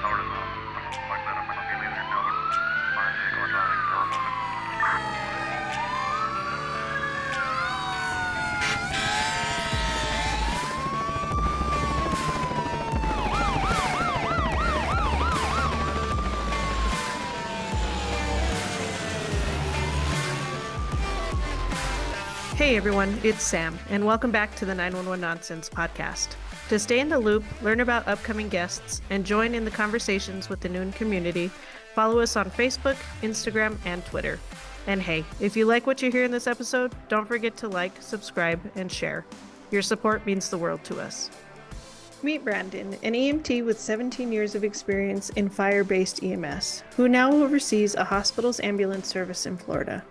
അവിടുന്ന് മണ്ണിറക്കണം എന്നെ അവിടെ മാനസികമായിട്ടുള്ള Hey everyone, it's Sam, and welcome back to the 911 Nonsense podcast. To stay in the loop, learn about upcoming guests, and join in the conversations with the Noon community, follow us on Facebook, Instagram, and Twitter. And hey, if you like what you hear in this episode, don't forget to like, subscribe, and share. Your support means the world to us. Meet Brandon, an EMT with 17 years of experience in fire-based EMS, who now oversees a hospital's ambulance service in Florida.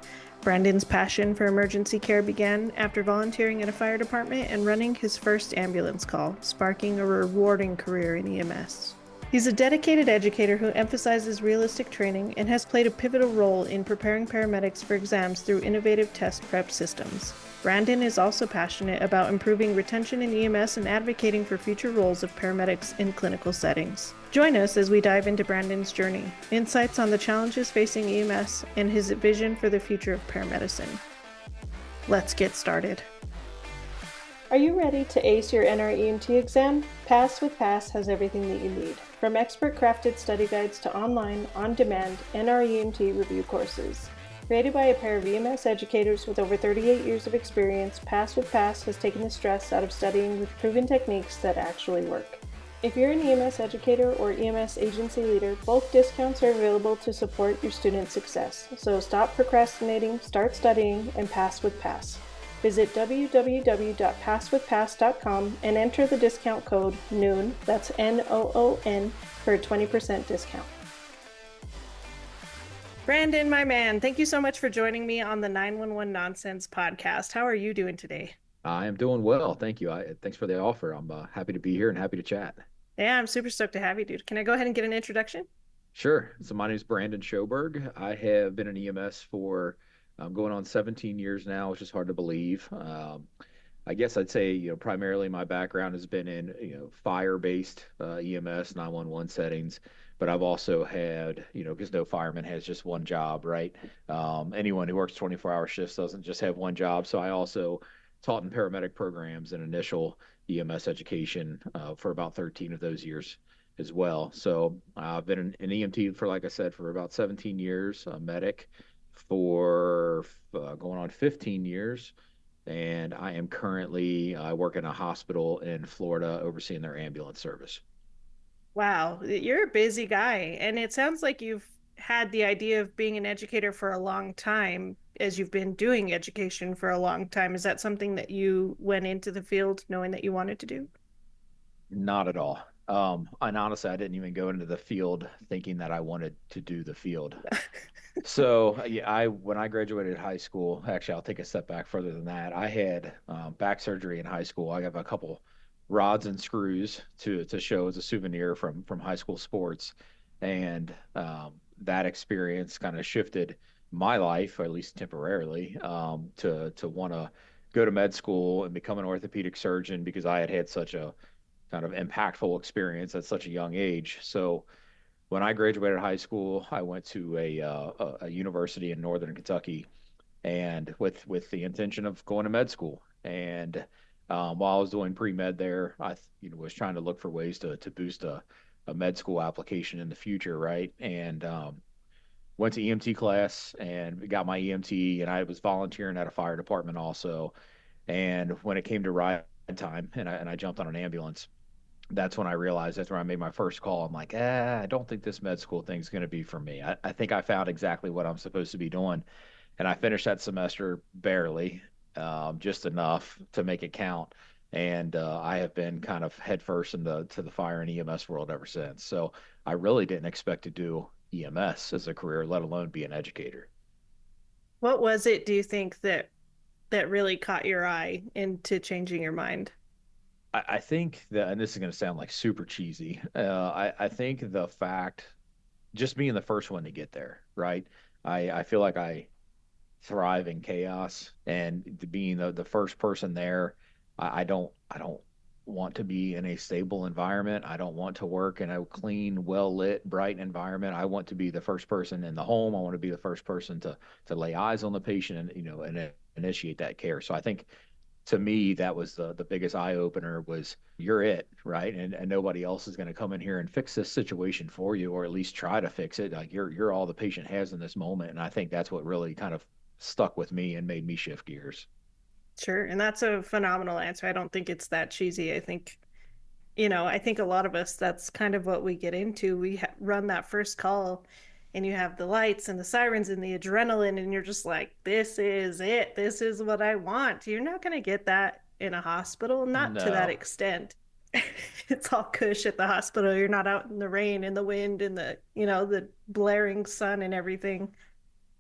Brandon's passion for emergency care began after volunteering at a fire department and running his first ambulance call, sparking a rewarding career in EMS. He's a dedicated educator who emphasizes realistic training and has played a pivotal role in preparing paramedics for exams through innovative test prep systems. Brandon is also passionate about improving retention in EMS and advocating for future roles of paramedics in clinical settings. Join us as we dive into Brandon's journey, insights on the challenges facing EMS, and his vision for the future of paramedicine. Let's get started. Are you ready to ace your NREMT exam? Pass with Pass has everything that you need, from expert-crafted study guides to online, on-demand NREMT review courses. Created by a pair of EMS educators with over 38 years of experience, Pass with Pass has taken the stress out of studying with proven techniques that actually work. If you're an EMS educator or EMS agency leader, both discounts are available to support your student success. So stop procrastinating, start studying, and pass with Pass. Visit www.passwithpass.com and enter the discount code NOON, that's N-O-O-N, for a 20% discount. Brandon, my man, thank you so much for joining me on the 911 Nonsense podcast. How are you doing today? I am doing well. Thank you. Thanks for the offer. I'm happy to be here and happy to chat. Yeah, I'm super stoked to have you, dude. Can I go ahead and get an introduction? Sure. So my name is Brandon Schoberg. I have been in EMS for going on 17 years now, which is hard to believe. I guess I'd say, primarily my background has been in, fire-based EMS 911 settings, but I've also had, because no fireman has just one job, right? Anyone who works 24-hour shifts doesn't just have one job. So I also taught in paramedic programs and initial EMS education for about 13 of those years as well. So I've been an EMT for, like I said, for about 17 years, a medic for going on 15 years. And I am currently, I work in a hospital in Florida overseeing their ambulance service. Wow, you're a busy guy. And it sounds like you've had the idea of being an educator for a long time, as you've been doing education for a long time. Is that something that you went into the field knowing that you wanted to do? Not at all. And honestly, I didn't even go into the field thinking that I wanted to do the field. So yeah, I when I graduated high school, actually, I'll take a step back further than that. I had back surgery in high school. I have a couple rods and screws to show as a souvenir from high school sports, and that experience kind of shifted my life, or at least temporarily, to want to go to med school and become an orthopedic surgeon because I had had such a kind of impactful experience at such a young age. So when I graduated high school, I went to a university in Northern Kentucky, and with the intention of going to med school. And while I was doing pre med there, I was trying to look for ways to boost a med school application in the future, right? And went to EMT class and got my EMT, and I was volunteering at a fire department also. And when it came to ride time, and I jumped on an ambulance, that's when I realized, that's when I made my first call. I'm like, I don't think this med school thing's going to be for me. I think I found exactly what I'm supposed to be doing. And I finished that semester barely, just enough to make it count. And I have been kind of headfirst to the fire and EMS world ever since. So I really didn't expect to do EMS as a career, let alone be an educator. What was it, do you think, that really caught your eye into changing your mind? I think that, and this is going to sound like super cheesy, I think the fact, just being the first one to get there, right? I feel like I thrive in chaos, and being the first person there, I don't want to be in a stable environment. I don't want to work in a clean, well lit, bright environment. I want to be the first person in the home. I want to be the first person to lay eyes on the patient and initiate that care. So I think to me that was the biggest eye opener was you're it, right? And nobody else is going to come in here and fix this situation for you, or at least try to fix it. Like you're all the patient has in this moment. And I think that's what really kind of stuck with me and made me shift gears. Sure. And that's a phenomenal answer. I don't think it's that cheesy. I think, I think a lot of us, that's kind of what we get into. We run that first call and you have the lights and the sirens and the adrenaline, and you're just like, this is it. This is what I want. You're not going to get that in a hospital, not to that No. extent. It's all cush at the hospital. You're not out in the rain and the wind and the blaring sun and everything.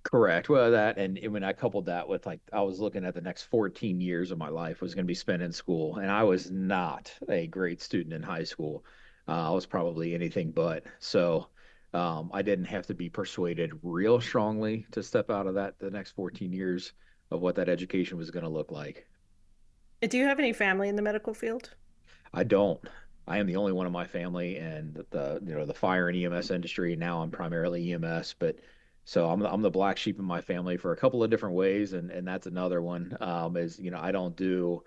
Correct. Well, that and when I coupled that with like I was looking at the next 14 years of my life was going to be spent in school, and I was not a great student in high school. I was probably anything but. So I didn't have to be persuaded real strongly to step out of that the next 14 years of what that education was going to look like. Do you have any family in the medical field? I don't. I am the only one in my family, and the fire and EMS industry. Now I'm primarily EMS, but so I'm the black sheep in my family for a couple of different ways, and that's another one. Is I don't do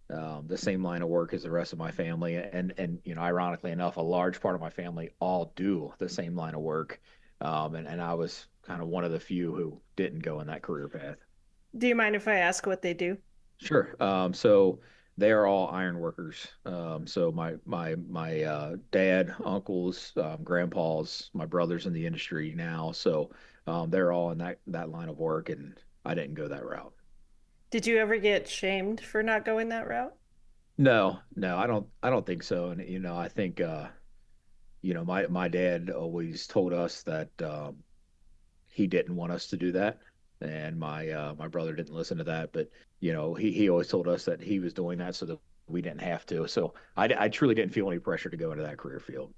the same line of work as the rest of my family, and ironically enough, a large part of my family all do the same line of work, and I was kind of one of the few who didn't go in that career path. Do you mind if I ask what they do? Sure. So they are all iron workers. So my dad, uncles, grandpas, my brothers in the industry now. So they're all in that line of work, and I didn't go that route. Did you ever get shamed for not going that route? No, no, I don't think so. And I think my dad always told us that he didn't want us to do that, and my brother didn't listen to that. But he always told us that he was doing that so that we didn't have to. So I truly didn't feel any pressure to go into that career field.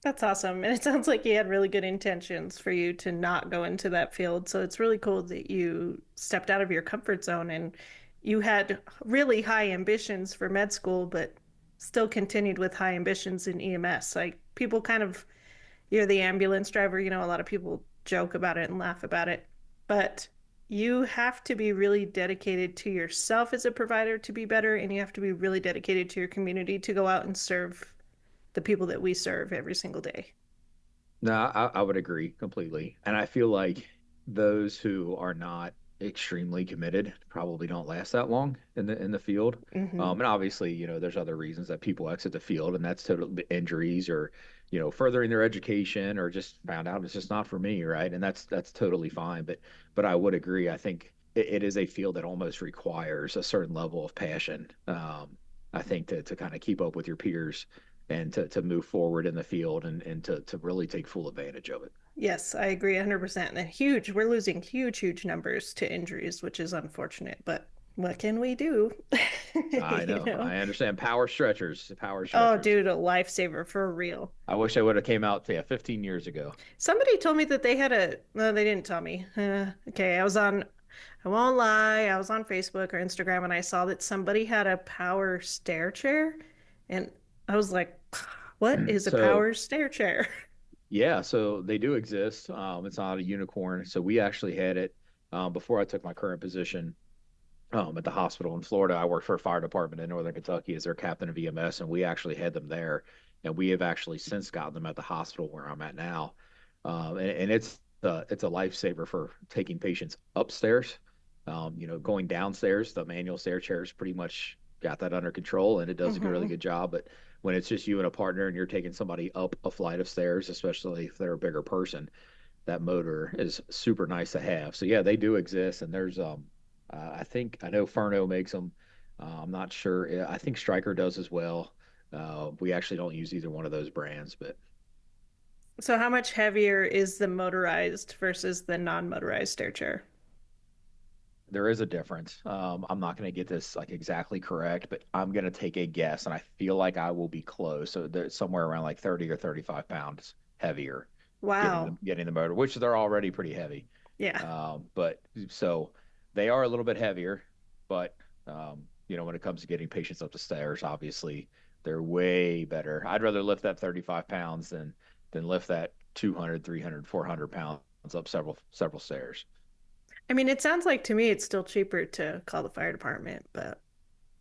That's awesome. And it sounds like he had really good intentions for you to not go into that field. So it's really cool that you stepped out of your comfort zone and you had really high ambitions for med school, but still continued with high ambitions in EMS. Like people kind of, you're the ambulance driver, a lot of people joke about it and laugh about it, but you have to be really dedicated to yourself as a provider to be better, and you have to be really dedicated to your community to go out and serve the people that we serve every single day. No, I would agree completely. And I feel like those who are not extremely committed probably don't last that long in the field. Hmm. And obviously, there's other reasons that people exit the field, and that's total injuries or, furthering their education or just found out it's just not for me, right? And that's totally fine. But I would agree. I think it is a field that almost requires a certain level of passion. I think to kind of keep up with your peers and to move forward in the field and to really take full advantage of it. Yes, I agree 100%. And huge, we're losing huge, huge numbers to injuries, which is unfortunate, but what can we do? I You know. know? I understand power stretchers, power Oh, stretchers. dude, a lifesaver for real. I wish I would have came out, yeah, 15 years ago. Somebody told me that they had no, they didn't tell me. Okay, I won't lie, I was on Facebook or Instagram and I saw that somebody had a power stair chair. And I was like, what is a So power stair chair? yeah, so they do exist. It's not a unicorn. So we actually had it before I took my current position at the hospital in Florida. I worked for a fire department in Northern Kentucky as their captain of EMS, and we actually had them there. And we have actually since gotten them at the hospital where I'm at now. And it's a lifesaver for taking patients upstairs. Going downstairs, the manual stair chairs pretty much got that under control, and it does a really Hmm. good job. But when it's just you and a partner, and you're taking somebody up a flight of stairs, especially if they're a bigger person, that motor is super nice to have. So yeah, they do exist, and there's I know Furno makes them. I'm not sure. Yeah, I think Stryker does as well. We actually don't use either one of those brands, but So how much heavier is the motorized versus the non-motorized stair chair? there is a difference. I'm not going to get this like exactly correct, but I'm going to take a guess, and I feel like I will be close. So there's somewhere around like 30 or 35 pounds heavier getting Wow. the motor, which they're already pretty heavy. Yeah. But so they are a little bit heavier, but when it comes to getting patients up the stairs, obviously they're way better. I'd rather lift that 35 pounds than lift that 200, 300, 400 pounds up several stairs. I mean, it sounds like to me it's still cheaper to call the fire department, but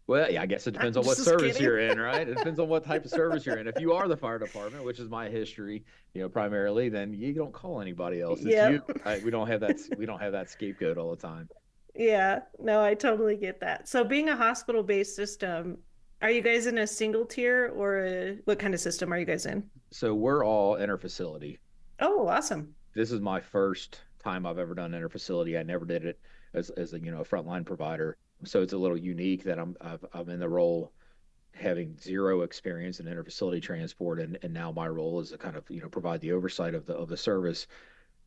Well, yeah, I guess it I'm depends on what just service kidding. you're in, right? It depends on what type of service you're in. If you are the fire department, which is my history, primarily, then you don't call anybody else. It's you. Yep. We don't have that scapegoat all the time. Yeah, no, I totally get that. So being a hospital-based system, are you guys in a single tier or what kind of system are you guys in? So we're all interfacility. Oh, awesome. This is my first time I've ever done interfacility. I never did it as a frontline provider. So it's a little unique that I'm in the role having zero experience in interfacility transport, and now my role is to kind of provide the oversight of the service.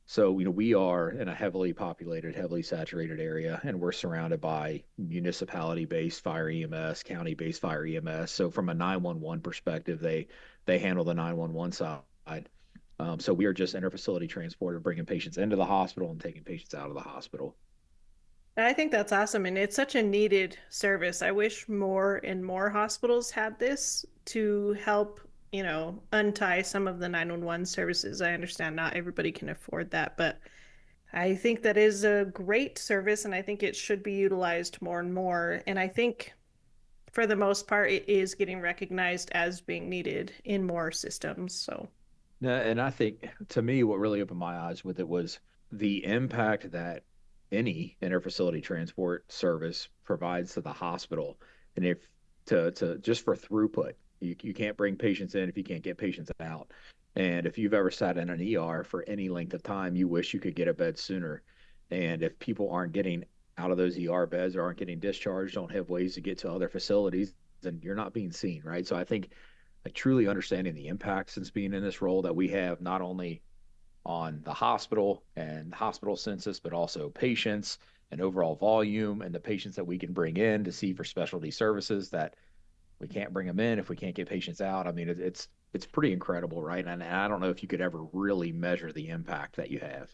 So we are in a heavily populated, heavily saturated area, and we're surrounded by municipality-based fire EMS, county-based fire EMS. So from a 911 perspective, they handle the 911 side. So we are just interfacility transporter, bringing patients into the hospital and taking patients out of the hospital. I think that's awesome, and it's such a needed service. I wish more and more hospitals had this to help, untie some of the 911 services. I understand not everybody can afford that, but I think that is a great service, and I think it should be utilized more and more. And I think for the most part, it is getting recognized as being needed in more systems. So, No, and I think to me, what really opened my eyes with it was the impact that any interfacility transport service provides to the hospital. And if to just for throughput, you can't bring patients in if you can't get patients out. And if you've ever sat in an ER for any length of time, you wish you could get a bed sooner. And if people aren't getting out of those ER beds or aren't getting discharged, don't have ways to get to other facilities, then you're not being seen, right? So I think like truly understanding the impact since being in this role that we have not only on the hospital and hospital census, but also patients and overall volume and the patients that we can bring in to see for specialty services that we can't bring them in if we can't get patients out. I mean, it's pretty incredible, right? And I don't know if you could ever really measure the impact that you have.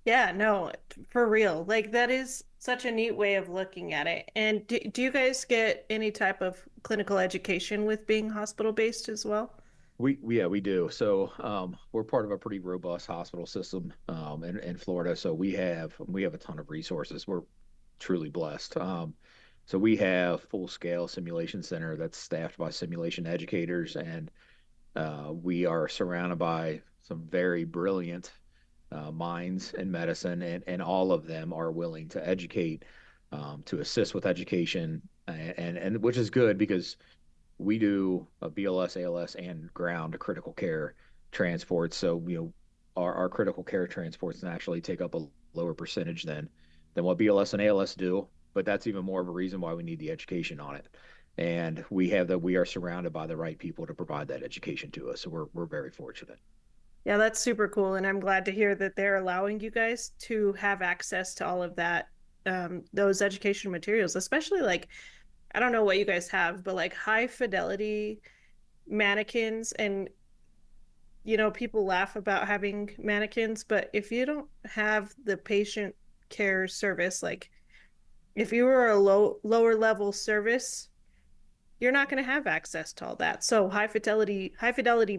yeah, no, for real. Like, that is such a neat way of looking at it. And do you guys get any type of clinical education with being hospital-based as well? We do. So we're part of a pretty robust hospital system in Florida. So we have a ton of resources. We're truly blessed. So we have full scale simulation center that's staffed by simulation educators, and we are surrounded by some very brilliant minds in medicine, and all of them are willing to educate, to assist with education, and which is good because we do a BLS, ALS, and ground critical care transports. So, our critical care transports naturally take up a lower percentage than what BLS and ALS do, but that's even more of a reason why we need the education on it. And we are surrounded by the right people to provide that education to us. So we're very fortunate. Yeah, that's super cool. And I'm glad to hear that they're allowing you guys to have access to all of that, those education materials, especially like, I don't know what you guys have, but like high fidelity mannequins. And, people laugh about having mannequins, but if you don't have the patient care service, like if you were a lower level service, you're not going to have access to all that. So high fidelity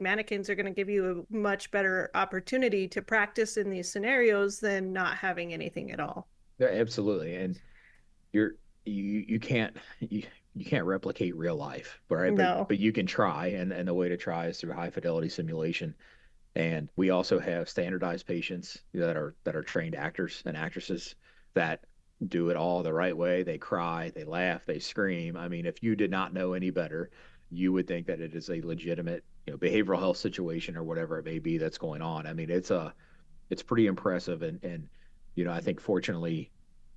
mannequins are going to give you a much better opportunity to practice in these scenarios than not having anything at all. Yeah, absolutely. And you're you can't you can't replicate real life, right? But No. but you can try, and the way to try is through high fidelity simulation. And we also have standardized patients that are trained actors and actresses that do it all the right way. They cry, they laugh, they scream. I mean, if you did not know any better, you would think that it is a legitimate, behavioral health situation or whatever it may be that's going on. I mean, it's pretty impressive, and I think fortunately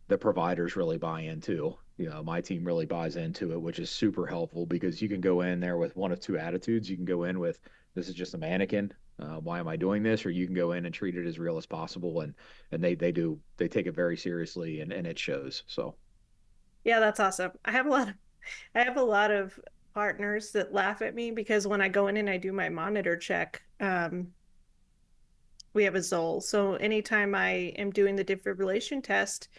the providers really buy into. My team really buys into it, which is super helpful because you can go in there with one of two attitudes. You can go in with, this is just a mannequin. Why am I doing this? Or you can go in and treat it as real as possible, and they take it very seriously, and it shows. So Yeah, that's awesome. I have a lot of partners that laugh at me because when I go in and I do my monitor check, we have a Zoll. So anytime I am doing the defibrillation test,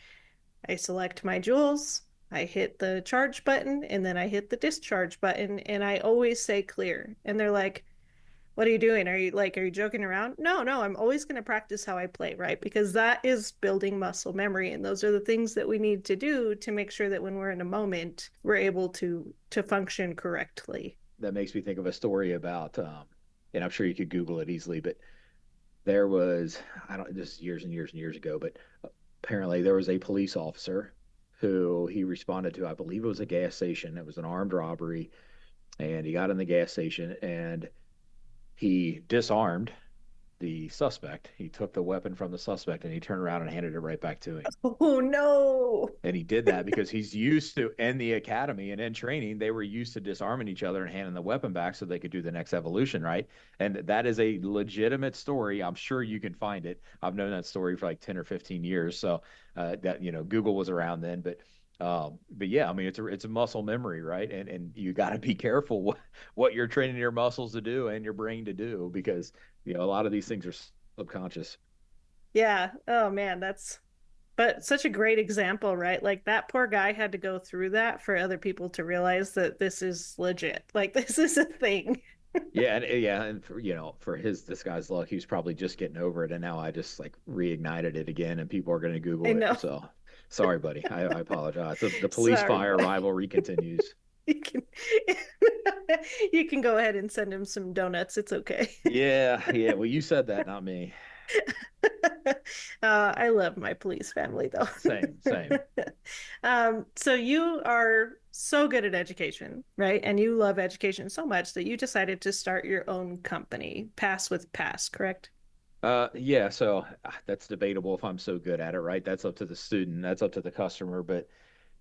I select my joules, I hit the charge button and then I hit the discharge button and I always say clear. And they're like, what are you doing? Are you joking around? No, no, I'm always going to practice how I play, right? Because that is building muscle memory. And those are the things that we need to do to make sure that when we're in a moment, we're able to function correctly. That makes me think of a story about, and I'm sure you could Google it easily, but there was, I don't, this is years and years and years ago, but apparently there was a police officer who he responded to, I believe it was a gas station. It was an armed robbery, and he got in the gas station and he disarmed the suspect. He took the weapon from the suspect and he turned around and handed it right back to him. Oh no. And he did that because he's used to, in the academy and in training, they were used to disarming each other and handing the weapon back so they could do the next evolution, right? And that is a legitimate story. I'm sure you can find it. I've known that story for like 10 or 15 years. So that, Google was around then, but yeah, I mean, it's a muscle memory, right? And you got to be careful what you're training your muscles to do and your brain to do because, a lot of these things are subconscious. Yeah. Oh man, that's but such a great example, right? Like that poor guy had to go through that for other people to realize that this is legit. Like this is a thing. Yeah, and for this guy's luck, he was probably just getting over it, and now I just like reignited it again, and people are going to I Google it. know. So, sorry, buddy. I apologize. The police Sorry, fire but rivalry continues. you can you can go ahead and send him some donuts. It's okay. Yeah, yeah. Well, you said that, not me. I love my police family though. Same, same. So you are so good at education, right? And you love education so much that you decided to start your own company, Pass with Pass, correct? Yeah. So that's debatable if I'm so good at it, right? That's up to the student. That's up to the customer. But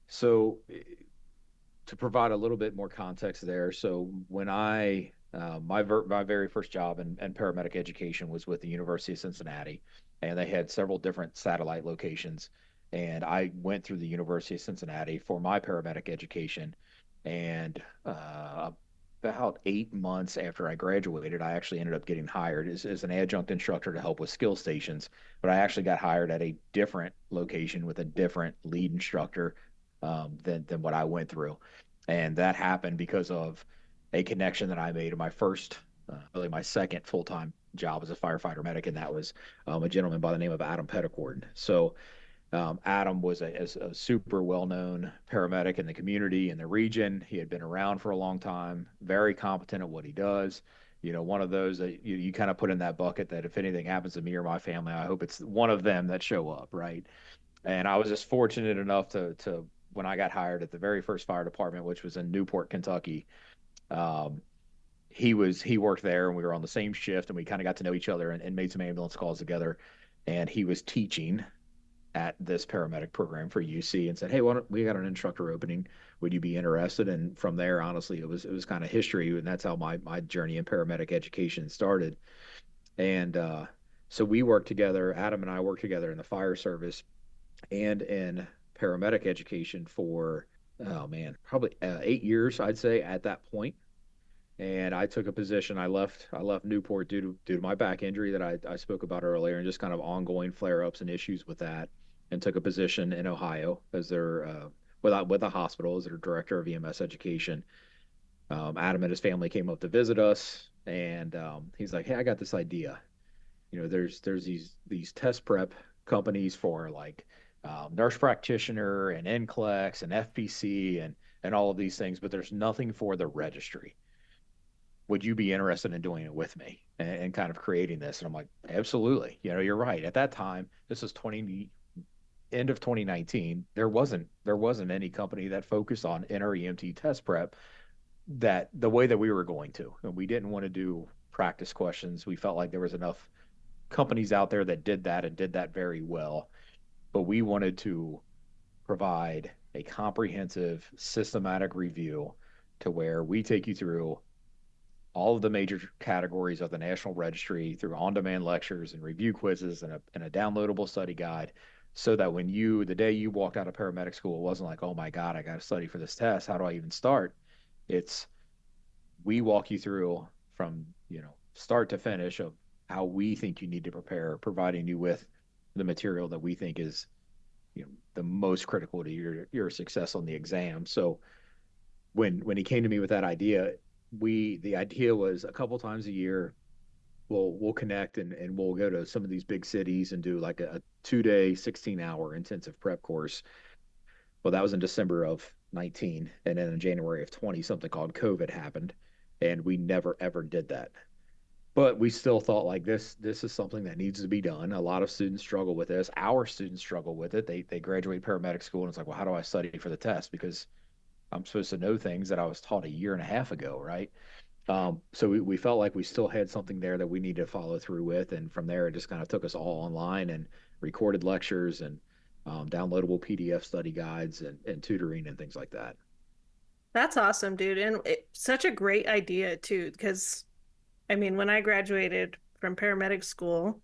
so to provide a little bit more context there. So when my very first job in paramedic education was with the University of Cincinnati, and they had several different satellite locations. And I went through the University of Cincinnati for my paramedic education, and about 8 months after I graduated, I actually ended up getting hired as an adjunct instructor to help with skill stations. But I actually got hired at a different location with a different lead instructor than what I went through. And that happened because of a connection that I made in my first, really my second full time job as a firefighter medic, and that was a gentleman by the name of Adam Petticord. So Adam was a super well known paramedic in the community in the region. He had been around for a long time, very competent at what he does. One of those that you kind of put in that bucket that if anything happens to me or my family, I hope it's one of them that show up, right? And I was just fortunate enough to when I got hired at the very first fire department, which was in Newport, Kentucky. Um, he worked there, and we were on the same shift, and we kind of got to know each other and made some ambulance calls together. And he was teaching at this paramedic program for UC and said, "Hey, we got an instructor opening? Would you be interested?" And from there, honestly, it was kind of history, and that's how my journey in paramedic education started. And so we worked together. Adam and I worked together in the fire service and in paramedic education for, oh man, probably 8 years, I'd say, at that point. And I took a position. I left Newport due to my back injury that I spoke about earlier, and just kind of ongoing flare ups and issues with that, and took a position in Ohio as their with a hospital as their director of EMS education. Adam and his family came up to visit us, and he's like, "Hey, I got this idea. There's these test prep companies for like nurse practitioner and NCLEX and FPC and all of these things, but there's nothing for the registry. Would you be interested in doing it with me and kind of creating this?" And I'm like, absolutely. You're right. At that time, this is end of 2019. There wasn't any company that focused on NREMT test prep that the way that we were going to, and we didn't want to do practice questions. We felt like there was enough companies out there that did that and did that very well, but we wanted to provide a comprehensive, systematic review to where we take you through all of the major categories of the National Registry through on-demand lectures and review quizzes and a downloadable study guide, so that when the day you walked out of paramedic school, it wasn't like, oh my God, I got to study for this test. How do I even start? It's we walk you through from, start to finish of how we think you need to prepare, providing you with the material that we think is, the most critical to your success on the exam. So when he came to me with that idea, the idea was a couple times a year we'll connect and we'll go to some of these big cities and do like a 2 day 16-hour intensive prep course. Well, that was in December of 19, and then in January of 20 something called COVID happened, and we never ever did that. But we still thought like this is something that needs to be done. A lot of students struggle with this. Our students struggle with it. They graduate paramedic school and it's like, well, how do I study for the test, because I'm supposed to know things that I was taught a year and a half ago, right? So we felt like we still had something there that we needed to follow through with. And from there, it just kind of took us all online and recorded lectures and downloadable PDF study guides and tutoring and things like that. That's awesome, dude. And such a great idea too, because I mean, when I graduated from paramedic school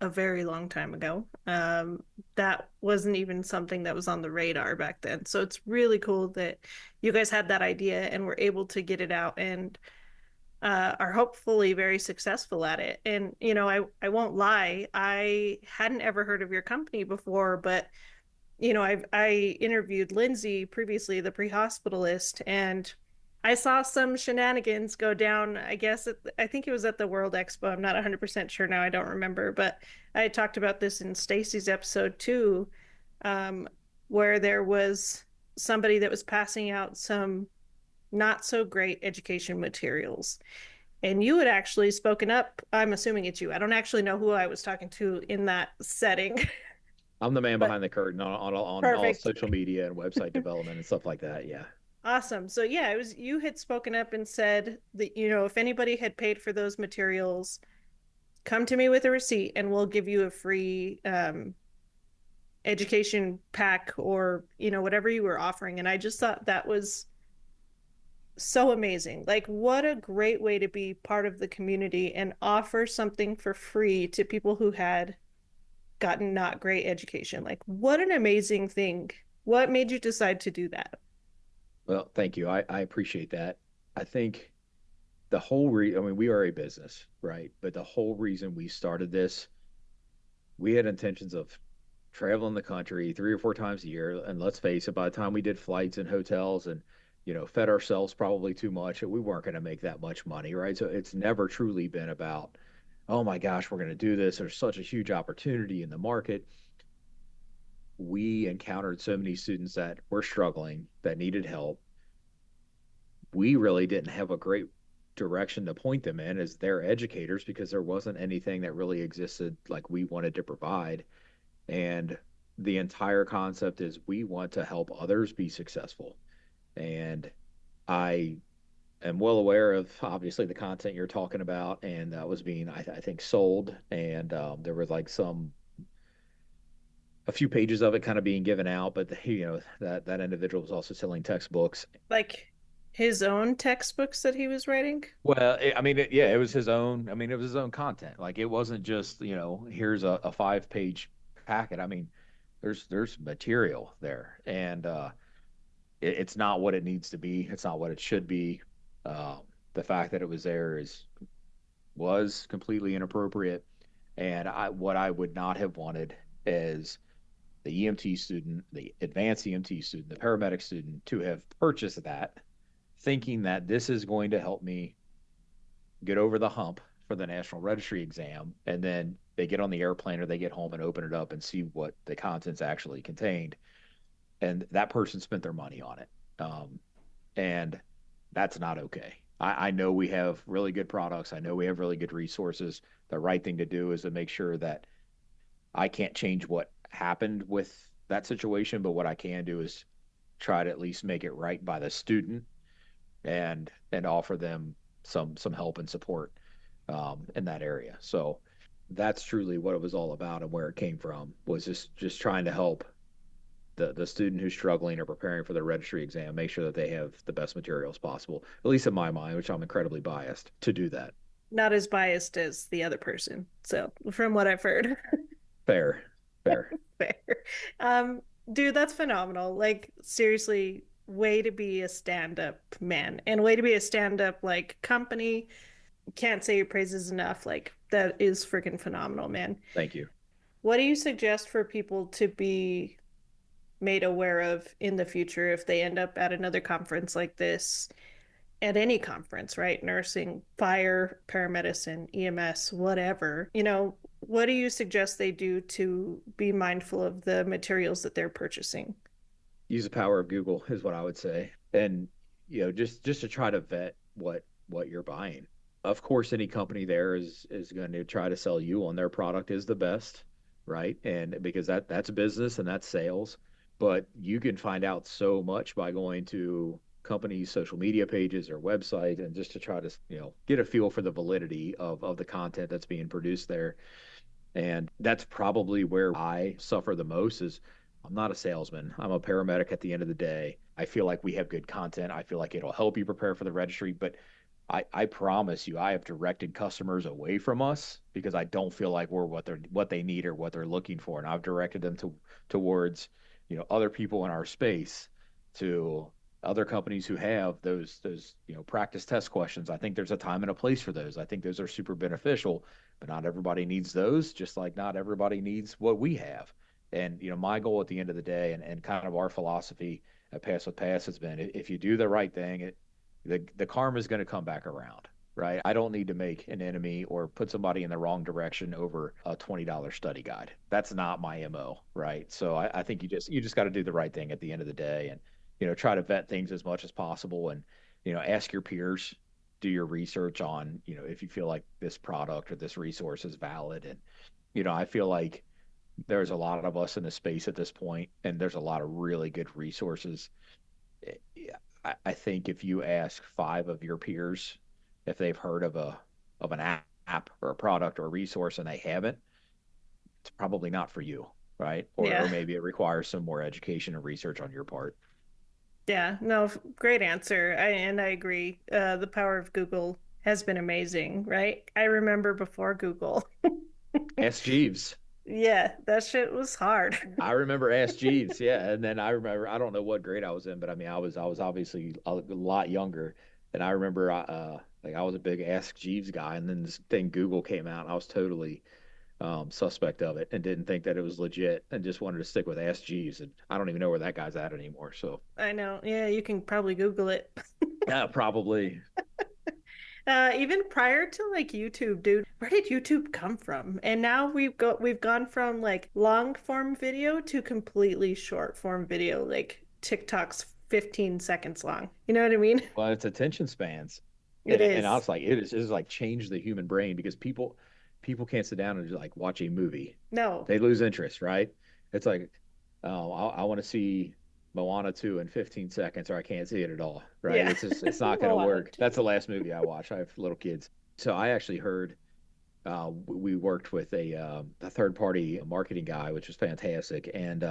a very long time ago, that wasn't even something that was on the radar back then. So it's really cool that you guys had that idea and were able to get it out and are hopefully very successful at it. And I won't lie, I hadn't ever heard of your company before, but I interviewed Lindsay previously, the pre-hospitalist, and I saw some shenanigans go down. I guess I think it was at the World Expo. I'm not 100% sure now. I don't remember, but I talked about this in Stacy's episode too, um, where there was somebody that was passing out some not so great education materials. And you had actually spoken up. I'm assuming it's you. I don't actually know who I was talking to in that setting, I'm the man but behind the curtain on all perfect. social media and website development and stuff like that. Yeah. Awesome. So yeah, it was you had spoken up and said that if anybody had paid for those materials, come to me with a receipt and we'll give you a free education pack or whatever you were offering. And I just thought that was so amazing. Like what a great way to be part of the community and offer something for free to people who had gotten not great education. Like what an amazing thing. What made you decide to do that? Well, thank you. I appreciate that. I think I mean, we are a business, right? But the whole reason we started this, we had intentions of traveling the country 3 or 4 times a year. And let's face it, by the time we did flights and hotels and, fed ourselves probably too much, we weren't going to make that much money, right? So it's never truly been about, oh my gosh, we're going to do this. There's such a huge opportunity in the market. We encountered so many students that were struggling, that needed help. We really didn't have a great direction to point them in as their educators because there wasn't anything that really existed like we wanted to provide. And the entire concept is we want to help others be successful. And I am well aware of obviously the content you're talking about, and that was being, I think, sold. And there was like a few pages of it kind of being given out, but that individual was also selling textbooks. Like his own textbooks that he was writing? Well, I mean, yeah, it was his own. I mean, it was his own content. Like it wasn't just here's a 5 page packet. I mean, there's material there, and it's not what it needs to be. It's not what it should be. The fact that it was there was completely inappropriate, and what I would not have wanted is the EMT student, the advanced EMT student, the paramedic student to have purchased that, thinking that this is going to help me get over the hump for the national registry exam, and then they get on the airplane or they get home and open it up and see what the contents actually contained, and that person spent their money on it, and that's not okay. I know we have really good products. I know we have really good resources. The right thing to do is to make sure that I can't change what happened with that situation, but what I can do is try to at least make it right by the student and offer them some help and support in that area. So that's truly what it was all about, and where it came from was just trying to help the student who's struggling or preparing for the registry exam make sure that they have the best materials possible, at least in my mind, which I'm incredibly biased to do that. Not as biased as the other person. So, from what I've heard. Fair, fair. Fair. Um, Dude, that's phenomenal. Like, seriously, way to be a stand-up man and way to be a stand-up like company. Can't say your praises enough. Like, that is freaking phenomenal, man. Thank you. What do you suggest for people to be made aware of in the future if they end up at another conference like this, at any conference, right? Nursing, fire, paramedicine, EMS, whatever. What do you suggest they do to be mindful of the materials that they're purchasing? Use the power of Google is what I would say. And just to try to vet what you're buying. Of course, any company there is going to try to sell you on their product is the best, right? And because that's business and that's sales. But you can find out so much by going to companies' social media pages or website and just to try to, get a feel for the validity of the content that's being produced there. And that's probably where I suffer the most is I'm not a salesman. I'm a paramedic at the end of the day. I feel like we have good content. I feel like it'll help you prepare for the registry, but I promise you, I have directed customers away from us because I don't feel like we're what they need or what they're looking for. And I've directed them towards, other people in our space, to other companies who have those, practice test questions. I think there's a time and a place for those. I think those are super beneficial, but not everybody needs those, just like not everybody needs what we have. And my goal at the end of the day, and kind of our philosophy at Pass with Pass has been, if you do the right thing, the karma is going to come back around, right? I don't need to make an enemy or put somebody in the wrong direction over a $20 study guide. That's not my MO, right? So I think you just got to do the right thing at the end of the day, and try to vet things as much as possible, and ask your peers, do your research on if you feel like this product or this resource is valid. And I feel like there's a lot of us in the space at this point, and there's a lot of really good resources. I think if you ask five of your peers if they've heard of an app or a product or a resource and they haven't, it's probably not for you, right? Or Yeah. maybe it requires some more education and research on your part. Yeah, no, great answer. And I agree. The power of Google has been amazing, right? I remember before Google. Ask Jeeves. Yeah, that shit was hard. I remember Ask Jeeves, yeah. And then I remember, I don't know what grade I was in, but I mean, I was obviously a lot younger, and I remember like I was a big Ask Jeeves guy, and then this thing Google came out, and I was totally suspect of it and didn't think that it was legit and just wanted to stick with Ask Jeeves. And I don't even know where that guy's at anymore. So I know. Yeah, you can probably Google it. yeah, probably. Even prior to like YouTube, dude, where did YouTube come from? And now we've gone from like long form video to completely short form video, like TikTok's 15 seconds long. You know what I mean? Well, it's attention spans. It And I is. was like, it is like changed the human brain because people can't sit down and just like watch a movie. No. They lose interest, right? It's like, oh, I want to see Moana 2 in 15 seconds or I can't see it at all, right? Yeah. It's not going to Moana work. That's too. the last movie I watched. I have little kids. So I actually heard we worked with a third party marketing guy, which was fantastic. And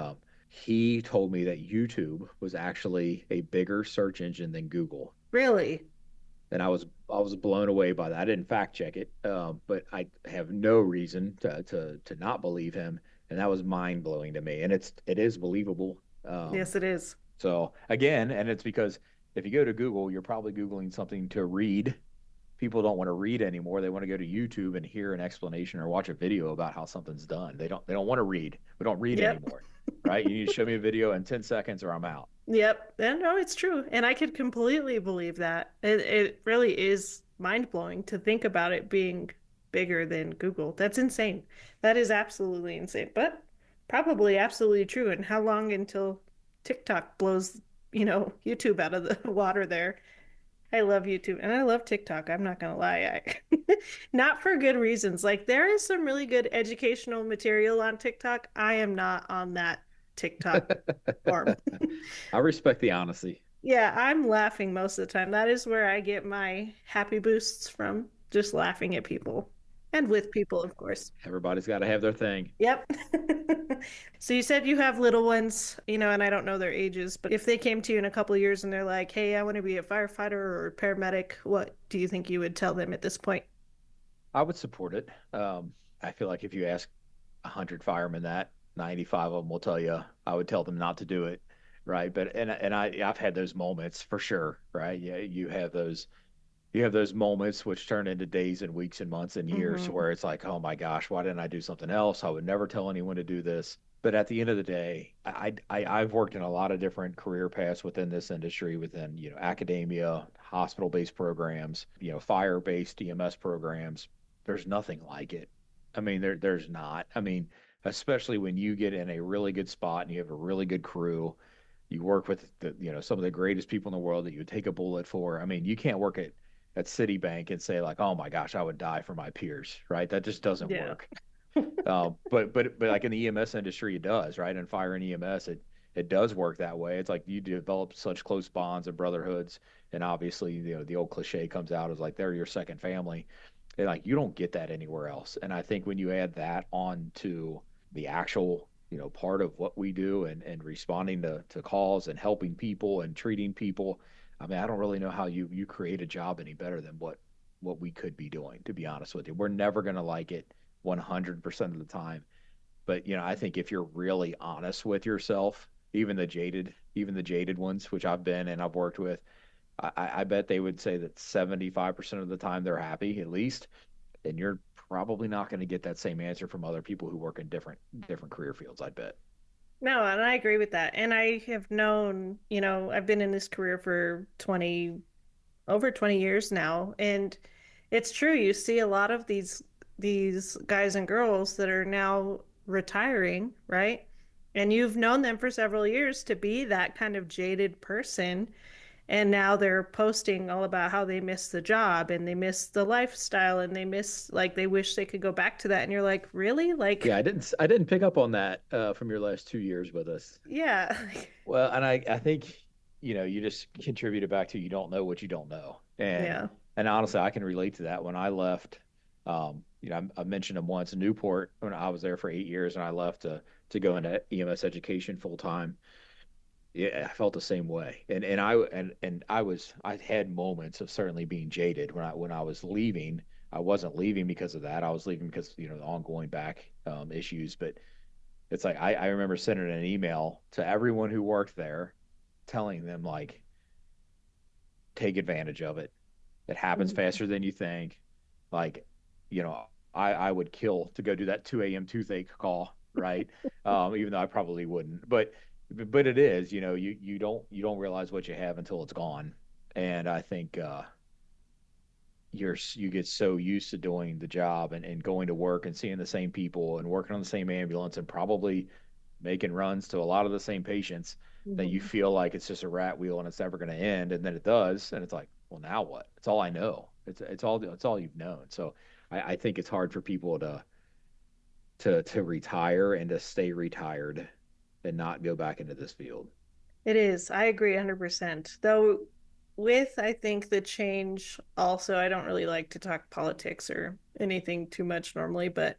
he told me that YouTube was actually a bigger search engine than Google. Really? And I was blown away by that. I didn't fact check it, but I have no reason to not believe him, and that was mind blowing to me. And it is believable. Yes, it is. So again, and it's because if you go to Google, you're probably Googling something to read. People don't want to read anymore. They want to go to YouTube and hear an explanation or watch a video about how something's done. They don't want to read. We don't read Yep. anymore, right? You need to show me a video in 10 seconds or I'm out. Yep. And no, it's true. And I could completely believe that. It really is mind-blowing to think about it being bigger than Google. That's insane. That is absolutely insane, but probably absolutely true. And how long until TikTok blows, YouTube out of the water there? I love YouTube and I love TikTok. I'm not gonna lie. Not for good reasons. Like there is some really good educational material on TikTok. I am not on that TikTok form. I respect the honesty. Yeah, I'm laughing most of the time. That is where I get my happy boosts from, just laughing at people and with people, of course. Everybody's got to have their thing. Yep. So you said you have little ones, and I don't know their ages, but if they came to you in a couple of years and they're like, "Hey, I want to be a firefighter or a paramedic," what do you think you would tell them at this point? I would support it. I feel like if you ask 100 firemen that, 95 of them will tell you I would tell them not to do it, right? But and I've had those moments for sure, right? Yeah, you have those. you have those moments which turn into days and weeks and months and years Hmm. where it's like, oh my gosh, why didn't I do something else? I would never tell anyone to do this. But at the end of the day, I've worked in a lot of different career paths within this industry, within, academia, hospital-based programs, fire-based EMS programs. There's nothing like it. I mean, there's not. I mean, especially when you get in a really good spot and you have a really good crew, you work with some of the greatest people in the world that you would take a bullet for. I mean, you can't work at Citibank and say like, "Oh my gosh, I would die for my peers," right? That just doesn't Yeah. work. But like in the EMS industry, it does, right? And fire and EMS, it does work that way. It's like you develop such close bonds and brotherhoods, and obviously, the old cliche comes out as like they're your second family, and like you don't get that anywhere else. And I think when you add that on to the actual, part of what we do and responding to calls and helping people and treating people, I mean, I don't really know how you create a job any better than what we could be doing, to be honest with you. We're never going to like it 100% of the time. But, I think if you're really honest with yourself, even the jaded ones, which I've been and I've worked with, I bet they would say that 75% of the time they're happy, at least. And you're probably not going to get that same answer from other people who work in different career fields, I bet. No, and I agree with that. And I have known, I've been in this career for 20, over 20 years now, and it's true. You see a lot of these guys and girls that are now retiring, right? And you've known them for several years to be that kind of jaded person. And now they're posting all about how they miss the job and they miss the lifestyle and they miss, like, they wish they could go back to that. And you're like, really? Like, Yeah, I didn't pick up on that from your last 2 years with us. yeah. Well, and I think, you just contributed back to you don't know what you don't know. And Yeah. and honestly, I can relate to that. When I left, I mentioned them once, Newport, when I was there for 8 years and I left to go into EMS education full time. Yeah, I felt the same way. And I had moments of certainly being jaded when I was leaving. I wasn't leaving because of that. I was leaving because, the ongoing back issues. But it's like I remember sending an email to everyone who worked there telling them like take advantage of it. It happens Mhm. faster than you think. Like, I would kill to go do that 2 a.m. toothache call, right? Even though I probably wouldn't. But it is, you don't realize what you have until it's gone. And I think you get so used to doing the job and going to work and seeing the same people and working on the same ambulance and probably making runs to a lot of the same patients that you Mhm. feel like it's just a rat wheel and it's never going to end, and then it does, and it's like, well, now what? It's all I know. It's all you've known. So I think it's hard for people to retire and to stay retired and not go back into this field. It is. I agree 100%. Though, with, I think, the change also, I don't really like to talk politics or anything too much normally, but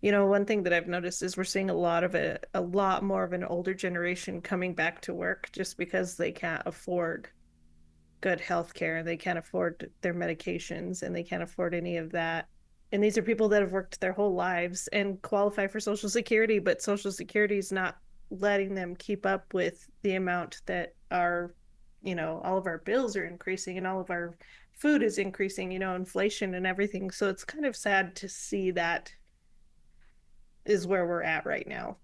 one thing that I've noticed is we're seeing a lot more of an older generation coming back to work just because they can't afford good health care. They can't afford their medications and they can't afford any of that. And these are people that have worked their whole lives and qualify for Social Security, but Social Security is not letting them keep up with the amount that all of our bills are increasing and all of our food is increasing, inflation and everything. So it's kind of sad to see that is where we're at right now.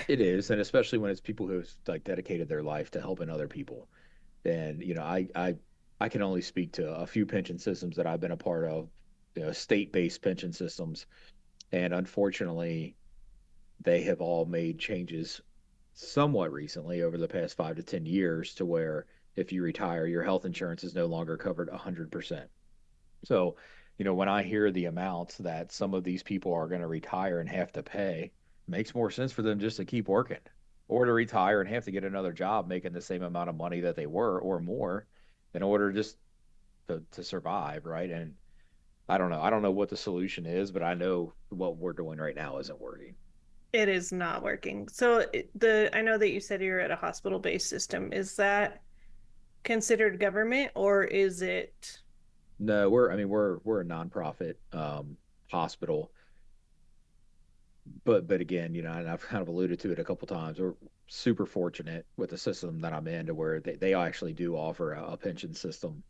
It is, and especially when it's people who've like dedicated their life to helping other people. And I can only speak to a few pension systems that I've been a part of, state-based pension systems, and unfortunately, they have all made changes somewhat recently over the past 5 to 10 years to where if you retire, your health insurance is no longer covered 100%. So, when I hear the amounts that some of these people are going to retire and have to pay, it makes more sense for them just to keep working or to retire and have to get another job making the same amount of money that they were or more in order just to survive, right? And I don't know. I don't know what the solution is, but I know what we're doing right now isn't working. It is not working. So the I know that you said you're at a hospital-based system. Is that considered government or is it? No, I mean, we're a nonprofit hospital, but again, and I've kind of alluded to it a couple times. We're super fortunate with the system that I'm in to where they actually do offer a pension system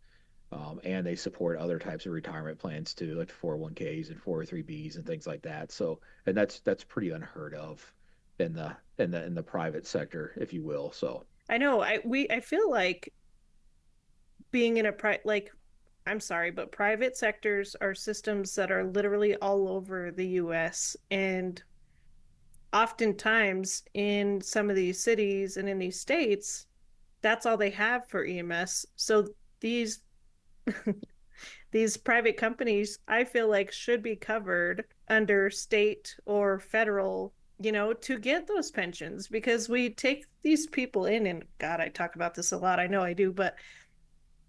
And they support other types of retirement plans too, like 401ks and 403bs and things like that. So, and that's pretty unheard of in the private sector, if you will. So, I know. I feel like being in a like I'm sorry, but private sectors are systems that are literally all over the US, and oftentimes in some of these cities and in these states, that's all they have for EMS. So these these private companies, I feel like, should be covered under state or federal, to get those pensions, because we take these people in, and God, I talk about this a lot. I know I do, but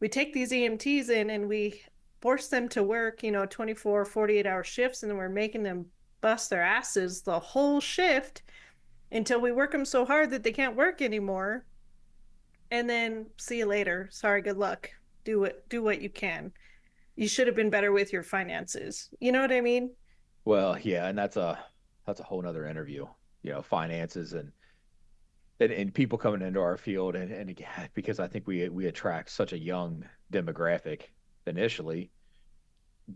we take these EMTs in and we force them to work, 24, 48-hour shifts, and then we're making them bust their asses the whole shift until we work them so hard that they can't work anymore. And then see you later. Sorry, good luck. Do what you can. You should have been better with your finances. You know what I mean? well, yeah, and that's a whole nother interview, finances and people coming into our field, and again, because I think we attract such a young demographic initially,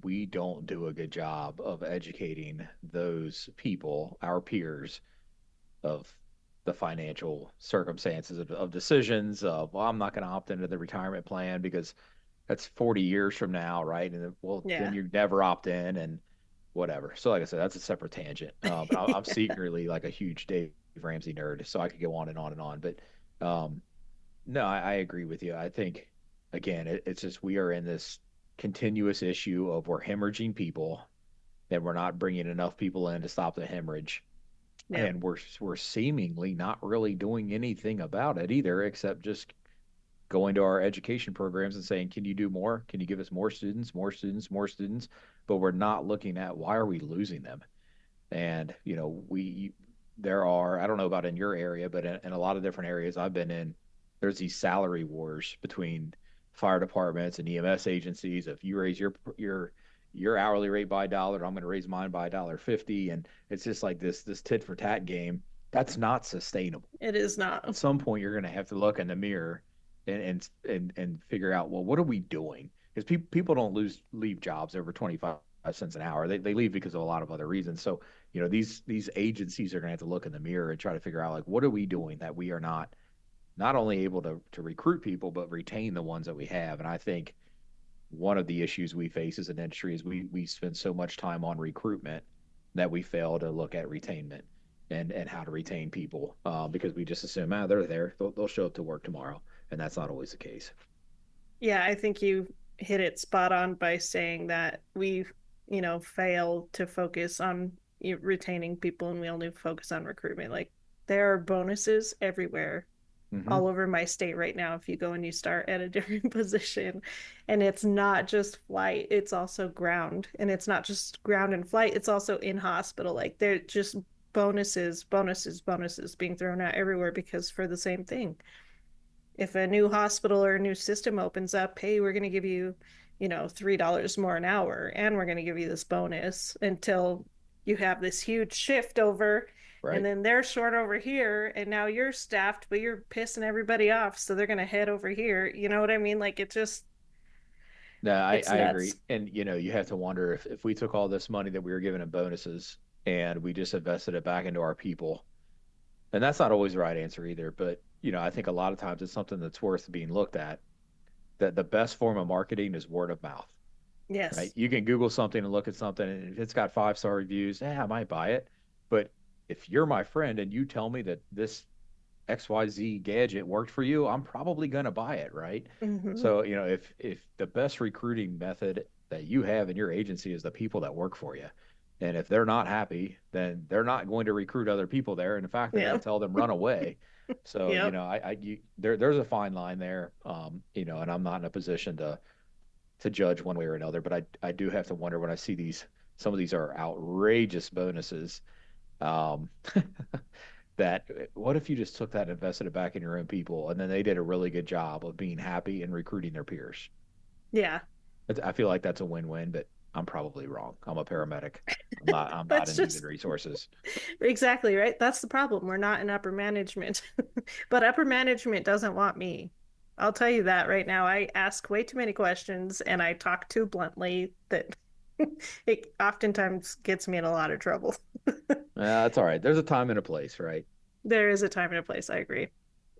we don't do a good job of educating those people, our peers, of the financial circumstances of decisions of, well, I'm not going to opt into the retirement plan because that's 40 years from now, right? And then, well, then Yeah. you never opt in and whatever. So, like I said, that's a separate tangent. But I'm Yeah. secretly like a huge Dave Ramsey nerd, so I could go on and on and on. But no, I agree with you. I think again, it's just we are in this continuous issue of we're hemorrhaging people and we're not bringing enough people in to stop the hemorrhage, Yeah. and we're seemingly not really doing anything about it either, except just going to our education programs and saying, can you do more? Can you give us more students, more students, more students? But we're not looking at why are we losing them? And, there are, I don't know about in your area, but in a lot of different areas I've been in, there's these salary wars between fire departments and EMS agencies. If you raise your hourly rate by a dollar, I'm going to raise mine by $1.50. And it's just like this tit for tat game. That's not sustainable. It is At not. some point you're going to have to look in the mirror and figure out, well, what are we doing? Because people don't leave jobs over 25 cents an hour. They leave because of a lot of other reasons. So these agencies are going to have to look in the mirror and try to figure out, like, what are we doing that we are not only able to recruit people but retain the ones that we have. And I think one of the issues we face as an industry is we spend so much time on recruitment that we fail to look at retainment and how to retain people, because we just assume, they're there, they'll show up to work tomorrow, and that's not always the case. Yeah, I think you hit it spot on by saying that we, fail to focus on retaining people, and we only focus on recruitment. Like, there are bonuses everywhere, Mm-hmm. all over my state right now, if you go and you start at a different position. And it's not just flight, it's also ground. And it's not just ground and flight, it's also in hospital. Like, they're just bonuses, bonuses, bonuses being thrown out everywhere, because for the same thing, if a new hospital or a new system opens up, hey, we're going to give you, $3 more an hour, and we're going to give you this bonus until you have this huge shift over, and Right. then they're short over here, and now you're staffed, but you're pissing everybody off, so they're going to head over here. You know what I mean? Like, No, it's I nuts. agree. And you have to wonder if we took all this money that we were given in bonuses and we just invested it back into our people. And that's not always the right answer either, but I think a lot of times it's something that's worth being looked at. That the best form of marketing is word of mouth, right? Yes. You can Google something and look at something, and if it's got 5-star reviews, I might buy it. But if you're my friend and you tell me that this XYZ gadget worked for you, I'm probably going to buy it, right? Mm-hmm. So, if the best recruiting method that you have in your agency is the people that work for you, and if they're not happy, then they're not going to recruit other people there. And in fact, they're going to Yep. tell them run away. So, Yep. there's a fine line there, and I'm not in a position to judge one way or another, but I do have to wonder when I see some of these are outrageous bonuses. Um, that what if you just took that and invested it back in your own people, and then they did a really good job of being happy and recruiting their peers? Yeah. I feel like that's a win-win, but I'm probably wrong. I'm a paramedic. I'm not That's in human just resources. exactly right. That's the problem. We're not in upper management, but upper management doesn't want me. I'll tell you that right now. I ask way too many questions and I talk too bluntly that it oftentimes gets me in a lot of trouble. That's all right. There's a time and a place, right? There is a time and a place, I agree.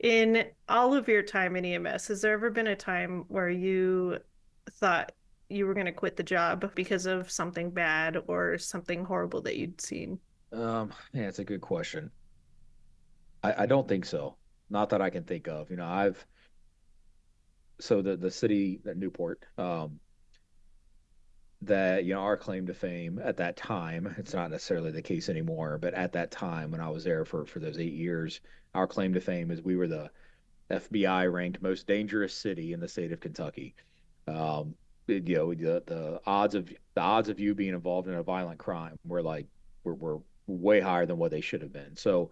In all of your time in EMS, has there ever been a time where you thought you were going to quit the job because of something bad or something horrible that you'd seen? Yeah, it's a good question. I don't think so. Not that I can think of. I've so the city that Newport, that our claim to fame at that time, it's not necessarily the case anymore, but at that time when I was there for those 8 years, our claim to fame is we were the FBI ranked most dangerous city in the state of Kentucky. The odds of you being involved in a violent crime were way higher than what they should have been. So,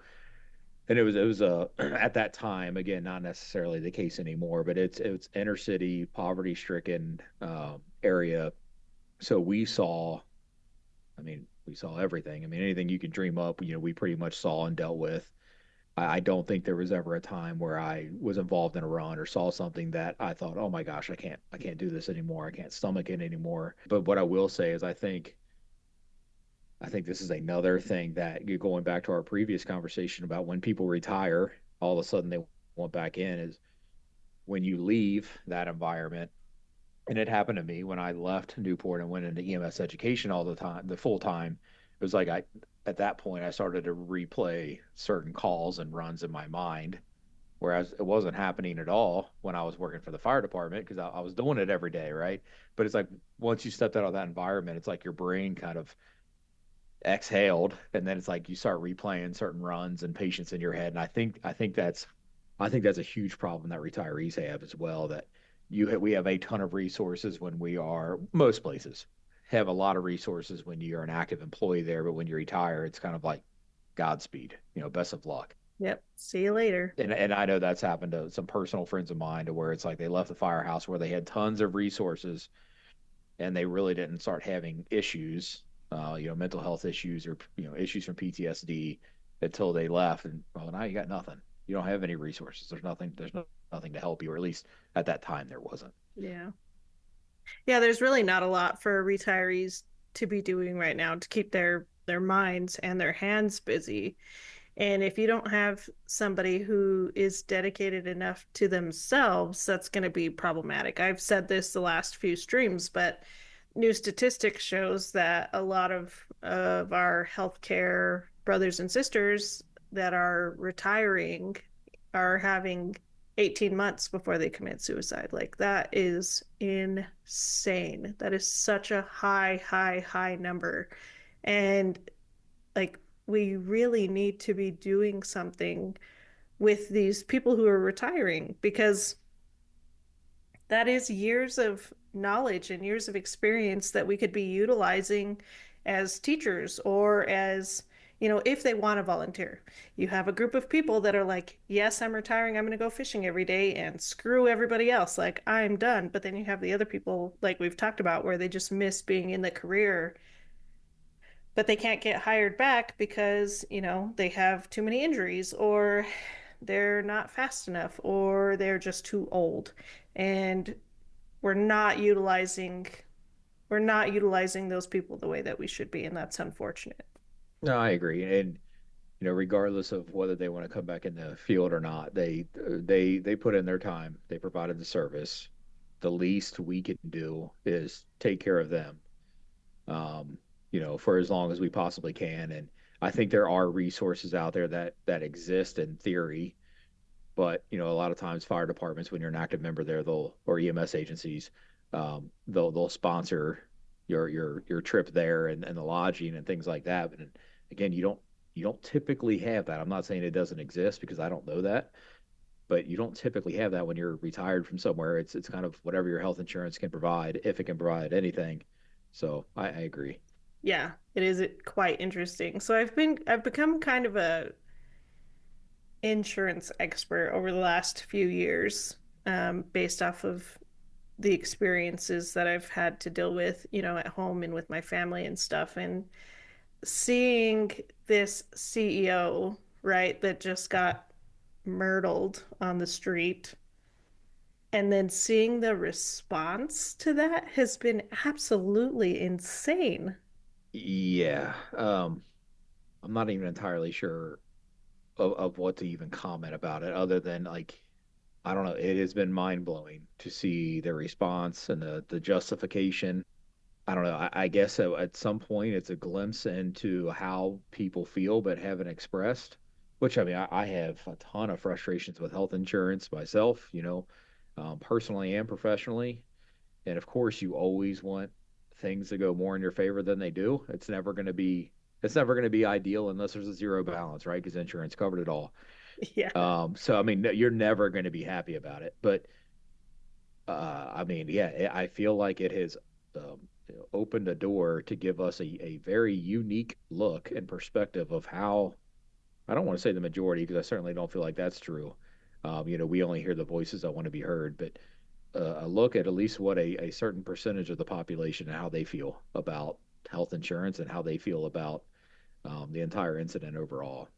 and it was at that time, again, not necessarily the case anymore, but it's inner city, poverty stricken area. So we saw everything. I mean, anything you can dream up, we pretty much saw and dealt with. I don't think there was ever a time where I was involved in a run or saw something that I thought, oh my gosh, I can't do this anymore. I can't stomach it anymore. But what I will say is I think this is another thing that you're going back to our previous conversation about when people retire, all of a sudden they want back in is when you leave that environment. And it happened to me when I left Newport and went into EMS education all the time, the full time. It was like at that point I started to replay certain calls and runs in my mind, whereas it wasn't happening at all when I was working for the fire department because I was doing it every day, right? But it's like once you stepped out of that environment, it's like your brain kind of exhaled, and then it's like you start replaying certain runs and patients in your head. And I think that's a huge problem that retirees have as well. That we have a ton of resources when we are most places have a lot of resources when you're an active employee there, but when you retire, it's kind of like Godspeed, best of luck. Yep. See you later. And I know that's happened to some personal friends of mine to where it's like they left the firehouse where they had tons of resources and they really didn't start having issues, mental health issues or issues from PTSD until they left. And well, now you got nothing. You don't have any resources. There's nothing. Nothing to help you, or at least at that time there wasn't. Yeah. Yeah, there's really not a lot for retirees to be doing right now to keep their minds and their hands busy. And if you don't have somebody who is dedicated enough to themselves, that's going to be problematic. I've said this the last few streams, but new statistics shows that a lot of our healthcare brothers and sisters that are retiring are having 18 months before they commit suicide. Like that is insane. That is such a high number. And like we really need to be doing something with these people who are retiring because that is years of knowledge and years of experience that we could be utilizing as teachers or as if they want to volunteer. You have a group of people that are like, yes, I'm retiring, I'm going to go fishing every day and screw everybody else, like I'm done. But then you have the other people like we've talked about where they just miss being in the career, but they can't get hired back because they have too many injuries or they're not fast enough or they're just too old. And we're not utilizing we're not utilizing those people the way that we should be, and that's unfortunate. No, I agree. And regardless of whether they want to come back in the field or not, they put in their time. They provided the service. The least we can do is take care of them, for as long as we possibly can. And I think there are resources out there that exist in theory, but a lot of times fire departments, when you're an active member there, or EMS agencies, they'll sponsor your trip there and the lodging and things like that. But again, you don't typically have that. I'm not saying it doesn't exist because I don't know that, but you don't typically have that when you're retired from somewhere. It's kind of whatever your health insurance can provide, if it can provide anything. So I agree. Yeah, it is quite interesting. So I've become kind of a insurance expert over the last few years, based off of the experiences that I've had to deal with, at home and with my family and stuff. And seeing this CEO, right, that just got murdered on the street, And then seeing the response to that has been absolutely insane. Yeah. I'm not even entirely sure of what to even comment about it other than like I don't know, it has been mind blowing to see the response and the justification. I don't know. I guess at some point it's a glimpse into how people feel but haven't expressed, which I mean, I have a ton of frustrations with health insurance myself, personally and professionally. And of course, you always want things to go more in your favor than they do. It's never going to be ideal unless there's a zero balance, right? Because insurance covered it all. Yeah. So I mean, you're never going to be happy about it. But I mean, yeah, I feel like it has opened a door to give us a very unique look and perspective of how, I don't want to say the majority, because I certainly don't feel like that's true. We only hear the voices that want to be heard, but a look at least what a certain percentage of the population and how they feel about health insurance and how they feel about the entire incident overall.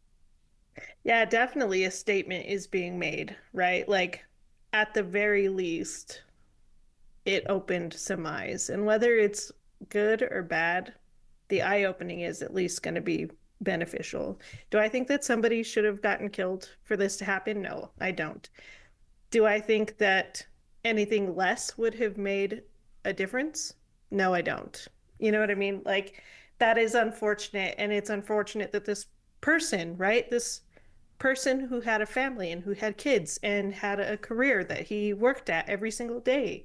Yeah, definitely a statement is being made, right? Like, at the very least, it opened some eyes. And whether it's good or bad, the eye opening is at least going to be beneficial. Do I think that somebody should have gotten killed for this to happen? No, I don't. Do I think that anything less would have made a difference? No, I don't. You know what I mean? Like, that is unfortunate. And it's unfortunate that this person, right? This person who had a family and who had kids and had a career that he worked at every single day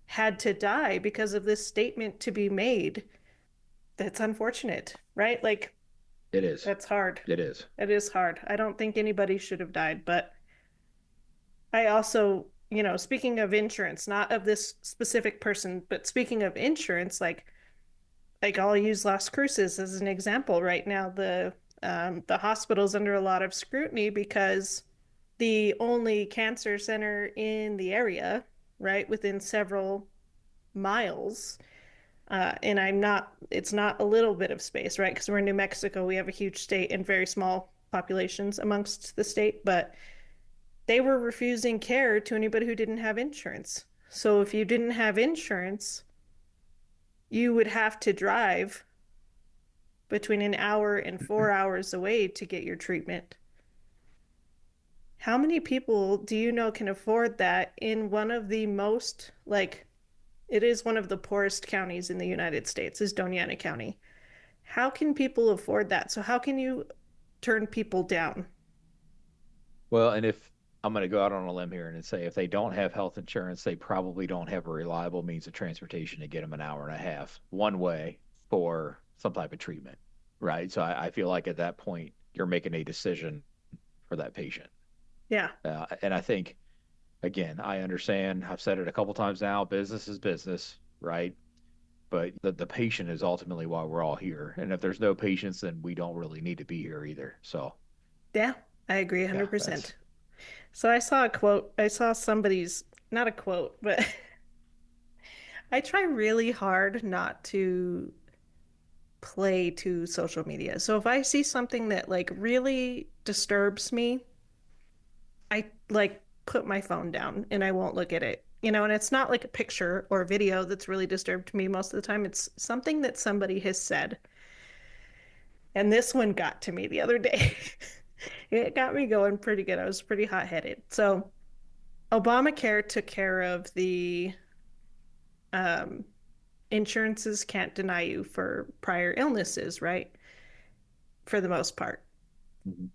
had to die because of this statement to be made. That's unfortunate, right? Like, It is. that's hard. It is. It is hard. I don't think anybody should have died, but I also, speaking of insurance, not of this specific person, but speaking of insurance, like I'll use Las Cruces as an example right now. The hospital's under a lot of scrutiny because the only cancer center in the area, right, within several miles, and it's not a little bit of space, right? Because we're in New Mexico, we have a huge state and very small populations amongst the state, but they were refusing care to anybody who didn't have insurance. So if you didn't have insurance, you would have to drive between an hour and 4 hours away to get your treatment. How many people do you know can afford that in one of the most, like, it is one of the poorest counties in the United States, is Doña Ana County. How can people afford that? So how can you turn people down? Well, and if I'm going to go out on a limb here and say if they don't have health insurance, they probably don't have a reliable means of transportation to get them an hour and a half one way for some type of treatment, right? So I feel like at that point, you're making a decision for that patient. Yeah. And I think, again, I understand, I've said it a couple times now, business is business, right? But the patient is ultimately why we're all here. And if there's no patients, then we don't really need to be here either. So, Yeah, I agree yeah, that's 100%. So I saw a quote. I saw somebody's, not a quote, but I try really hard not to play to social media. So if I see something that like really disturbs me, I like put my phone down and I won't look at it. And it's not like a picture or a video that's really disturbed me most of the time. It's something that somebody has said. And this one got to me the other day. It got me going pretty good. I was pretty hot-headed. So, Obamacare took care of the um, insurances can't deny you for prior illnesses, right? For the most part. Mhm.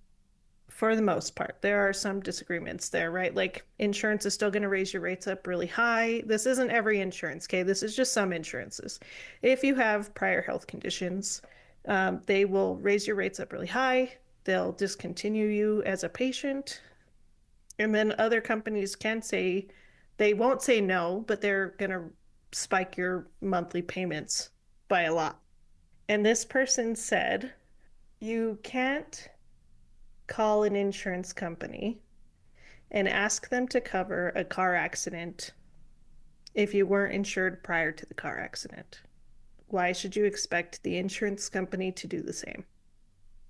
For the most part, there are some disagreements there, right? Like insurance is still going to raise your rates up really high. This isn't every insurance, okay? This is just some insurances. If you have prior health conditions, they will raise your rates up really high. They'll discontinue you as a patient. And then other companies can say, they won't say no, but they're going to spike your monthly payments by a lot. And this person said, you can't call an insurance company and ask them to cover a car accident if you weren't insured prior to the car accident. Why should you expect the insurance company to do the same?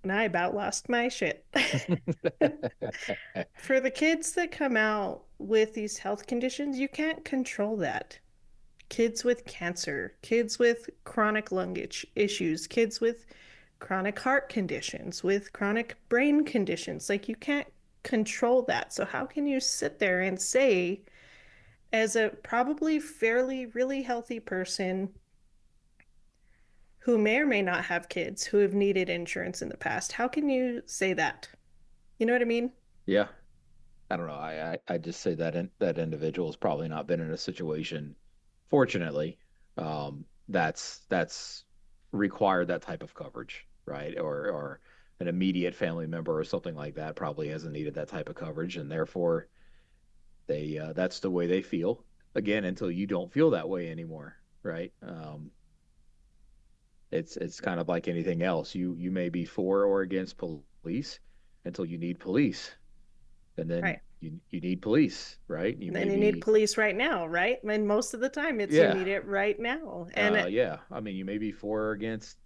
And I about lost my shit. For the kids that come out with these health conditions, you can't control that. Kids with cancer, kids with chronic lung issues, kids with chronic heart conditions, with chronic brain conditions. Like, you can't control that. So, how can you sit there and say, as a probably fairly, really healthy person who may or may not have kids who have needed insurance in the past, how can you say that? You know what I mean? Yeah. I don't know. I just say that that individual has probably not been in a situation, fortunately, that's required that type of coverage, right? Or an immediate family member or something like that probably hasn't needed that type of coverage, and therefore they that's the way they feel. Again, until you don't feel that way anymore, right? It's kind of like anything else. You may be for or against police until you need police, and then Right. you need police, right? You And may then you need be, police right now, right? And most of the time it's you yeah, need it right now. And yeah. I mean, you may be for or against,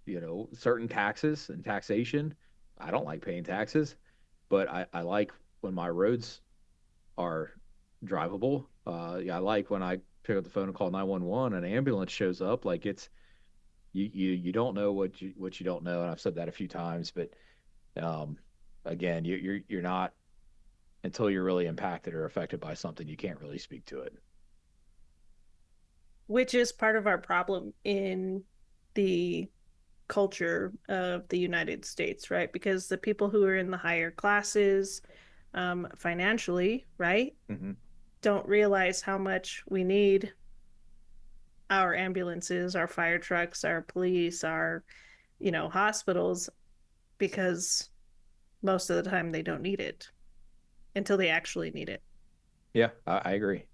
certain taxes and taxation. I don't like paying taxes, but I like when my roads are drivable. Yeah, I like when I pick up the phone and call 911 and an ambulance shows up. Like it's you don't know what you don't know, and I've said that a few times, but um, again, you're not until you're really impacted or affected by something, you can't really speak to it. which is part of our problem in the culture of the United States, right? Because the people who are in the higher classes, financially, right, Mm-hmm. don't realize how much we need our ambulances, our fire trucks, our police, our, hospitals, because most of the time they don't need it until they actually need it. Yeah, I agree.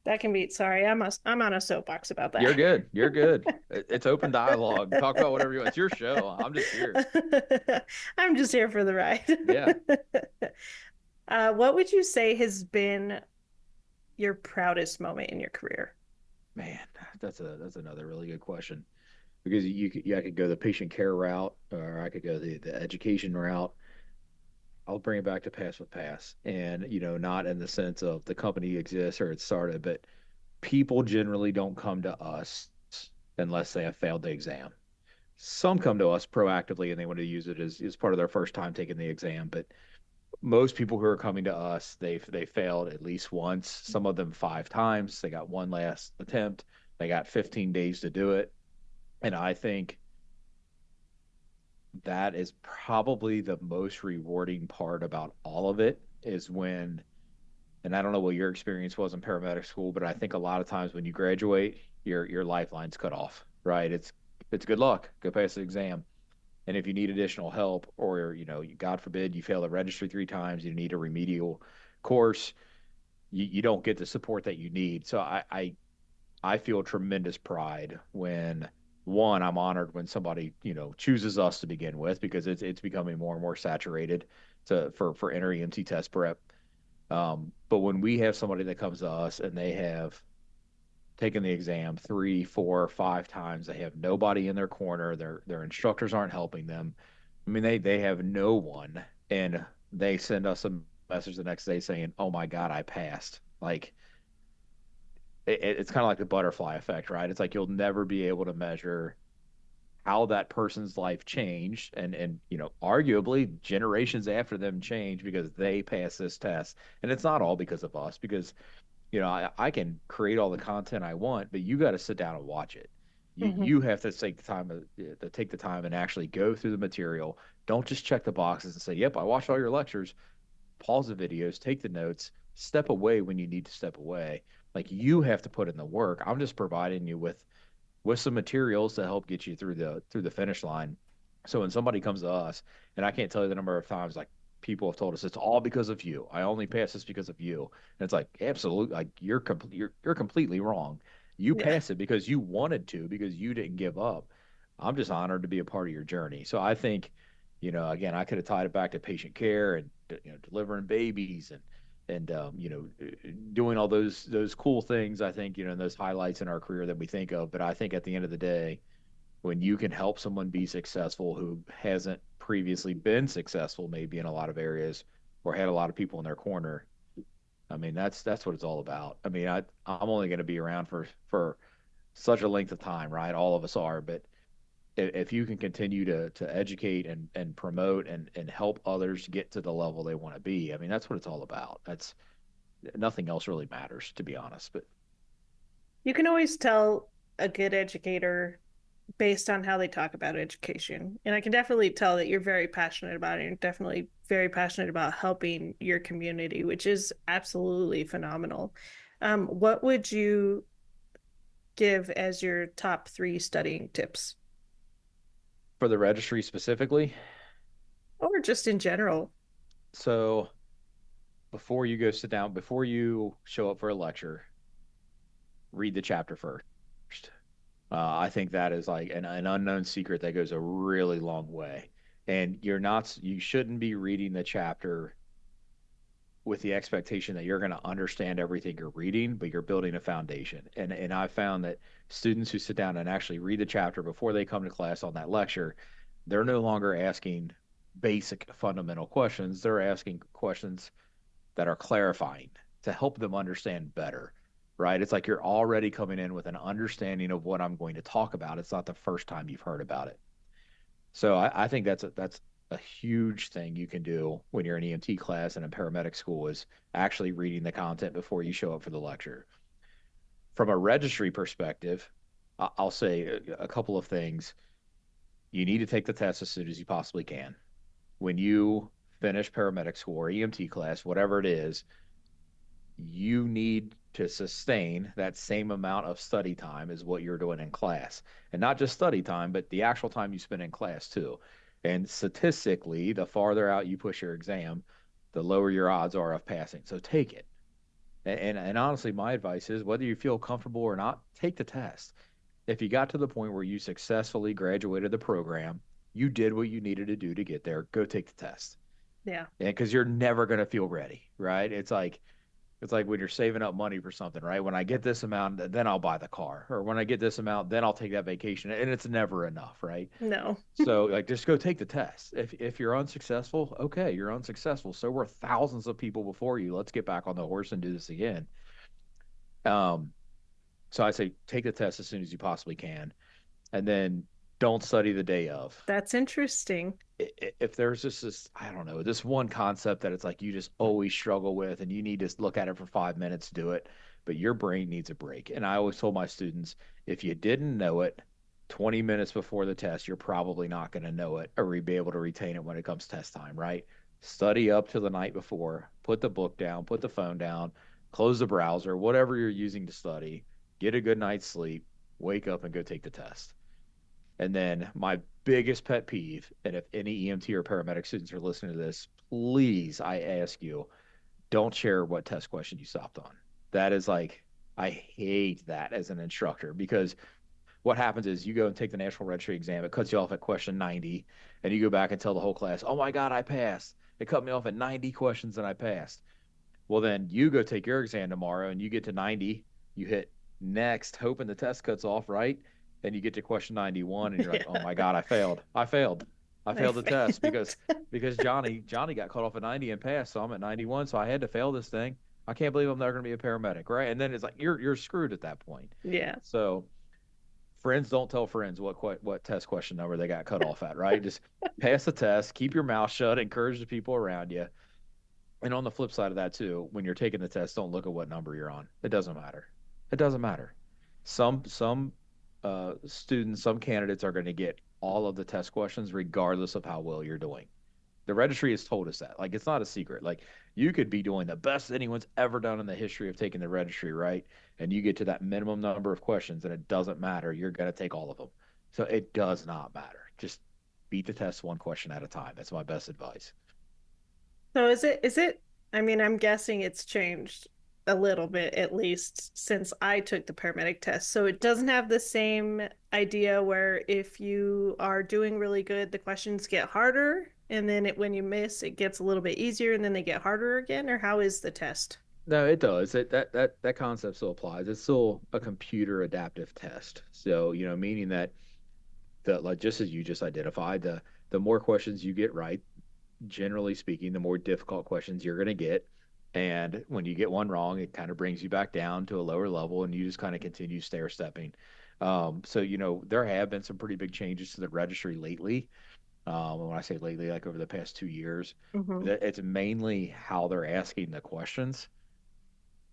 That can be, sorry, I'm on a soapbox about You're that. good. You're good. It's open dialogue. Talk about whatever you want. It's your show. I'm just here. I'm just here for the ride. Yeah, What would you say has been your proudest moment in your career? man, that's another really good question because I could go the patient care route or I could go the education route. I'll bring it back to pass with pass, and not in the sense of the company exists or it started, but people generally don't come to us unless they have failed the exam. Some come to us proactively and they want to use it as part of their first time taking the exam, but most people who are coming to us, they failed at least once, some of them 5 times. They got one last attempt. They got 15 days to do it. And I think that is probably the most rewarding part about all of it is when, and I don't know what your experience was in paramedic school, but I think a lot of times when you graduate, your lifeline's cut off, right? It's good luck. Go pass the exam. And if you need additional help, or God forbid, you fail the registry 3 times, you need a remedial course, you don't get the support that you need. So I feel tremendous pride when one, I'm honored when somebody chooses us to begin with because it's becoming more and more saturated for enter EMT test prep. But when we have somebody that comes to us and they have taken the exam 3, 4, 5 times. They have nobody in their corner. Their instructors aren't helping them. I mean, they have no one, and they send us a message the next day saying, "Oh my God, I passed." Like it's kind of like the butterfly effect, right? It's like you'll never be able to measure how that person's life changed, and arguably generations after them change because they passed this test. And it's not all because of us, because I can create all the content I want, but you got to sit down and watch it. You Mm-hmm. you have to take the time to take the time and actually go through the material. Don't just check the boxes and say, "Yep, I watched all your lectures." Pause the videos, take the notes, step away when you need to step away. Like you have to put in the work. I'm just providing you with some materials to help get you through the finish line. So when somebody comes to us, and I can't tell you the number of times like people have told us it's all because of you. I only pass this because of you. And it's like absolutely, like you're completely wrong. You Yeah. pass it because you wanted to, because you didn't give up. I'm just honored to be a part of your journey. So I think, again, I could have tied it back to patient care and delivering babies and doing all those cool things. I think and those highlights in our career that we think of. But I think at the end of the day, when you can help someone be successful who hasn't previously been successful, maybe in a lot of areas, or had a lot of people in their corner, I mean, that's what it's all about. I mean, I'm only going to be around for such a length of time, right? All of us are, but if you can continue to educate and promote and help others get to the level they want to be, I mean, that's what it's all about. That's nothing else really matters, to be honest. But You can always tell a good educator based on how they talk about education. And I can definitely tell that you're very passionate about it. You're definitely very passionate about helping your community, which is absolutely phenomenal. What would you give as your top three studying tips, for the registry specifically, or just in general? so before you go sit down, before you show up for a lecture, read the chapter first. I think that is like an unknown secret that goes a really long way. And you shouldn't be reading the chapter with the expectation that you're going to understand everything you're reading, but you're building a foundation. And I found that students who sit down and actually read the chapter before they come to class on that lecture, they're no longer asking basic fundamental questions. They're asking questions that are clarifying to help them understand better, right? It's like you're already coming in with an understanding of what I'm going to talk about. It's not the first time you've heard about it. So I think that's a huge thing you can do when you're in EMT class and in paramedic school is actually reading the content before you show up for the lecture. From a registry perspective, I'll say a couple of things. You need to take the test as soon as you possibly can. When you finish paramedic school or EMT class, whatever it is, you need to sustain that same amount of study time as what you're doing in class. And not just study time, but the actual time you spend in class too. And statistically, the farther out you push your exam, the lower your odds are of passing. So take it. And honestly, my advice is whether you feel comfortable or not, take the test. If you got to the point where you successfully graduated the program, you did what you needed to do to get there, go take the test. Yeah. And because you're never going to feel ready, right? It's like when you're saving up money for something, right? When I get this amount, then I'll buy the car. Or when I get this amount, then I'll take that vacation. And it's never enough, right? No. So like just go take the test. If you're unsuccessful, okay, you're unsuccessful. So were thousands of people before you. Let's get back on the horse and do this again. Um, so I say take the test as soon as you possibly can. And then don't study the day of. That's interesting. If there's just this, I don't know, this one concept that it's like you just always struggle with and you need to look at it for 5 minutes, do it, but your brain needs a break. And I always told my students, if you didn't know it 20 minutes before the test, you're probably not going to know it or be able to retain it when it comes test time, right? Study up to the night before, put the book down, put the phone down, close the browser, whatever you're using to study, get a good night's sleep, wake up and go take the test. And then my biggest pet peeve, and if any EMT or paramedic students are listening to this, please, I ask you, don't share what test question you stopped on. That is like, I hate that as an instructor because what happens is you go and take the national registry exam, it cuts you off at question 90, and you go back and tell the whole class, oh my God, I passed. It cut me off at 90 questions and I passed. Well, then you go take your exam tomorrow and you get to 90, you hit next, hoping the test cuts off, right? Then you get to question 91 and you're like, oh Yeah. my God, I failed. I failed. I I failed the test failed. because Johnny got cut off at 90 and passed, so I'm at 91, so I had to fail this thing. I can't believe I'm never going to be a paramedic, right? And then it's like you're screwed at that point. Yeah. So friends don't tell friends what test question number they got cut off at, right? Just pass the test, keep your mouth shut, encourage the people around you. And on the flip side of that too, when you're taking the test, don't look at what number you're on. It doesn't matter. It doesn't matter. Some students, some candidates are going to get all of the test questions regardless of how well you're doing. The registry has told us that. Like it's not a secret. Like you could be doing the best anyone's ever done in the history of taking the registry, right? And you get to that minimum number of questions and it doesn't matter. You're going to take all of them. So it does not matter. Just beat the test one question at a time. That's my best advice. So is it, I mean, I'm guessing it's changed a little bit at least since I took the paramedic test. So it doesn't have the same idea where if you are doing really good, the questions get harder, and then when you miss, it gets a little bit easier and then they get harder again, or how is the test? No, it does. That concept still applies. It's still a computer adaptive test. So, meaning that like just as you just identified, the more questions you get right, generally speaking, the more difficult questions you're going to get. And when you get one wrong, it kind of brings you back down to a lower level and you just kind of continue stair stepping. So, there have been some pretty big changes to the registry lately. And when I say lately, like over the past 2 years, Hmm. it's mainly how they're asking the questions.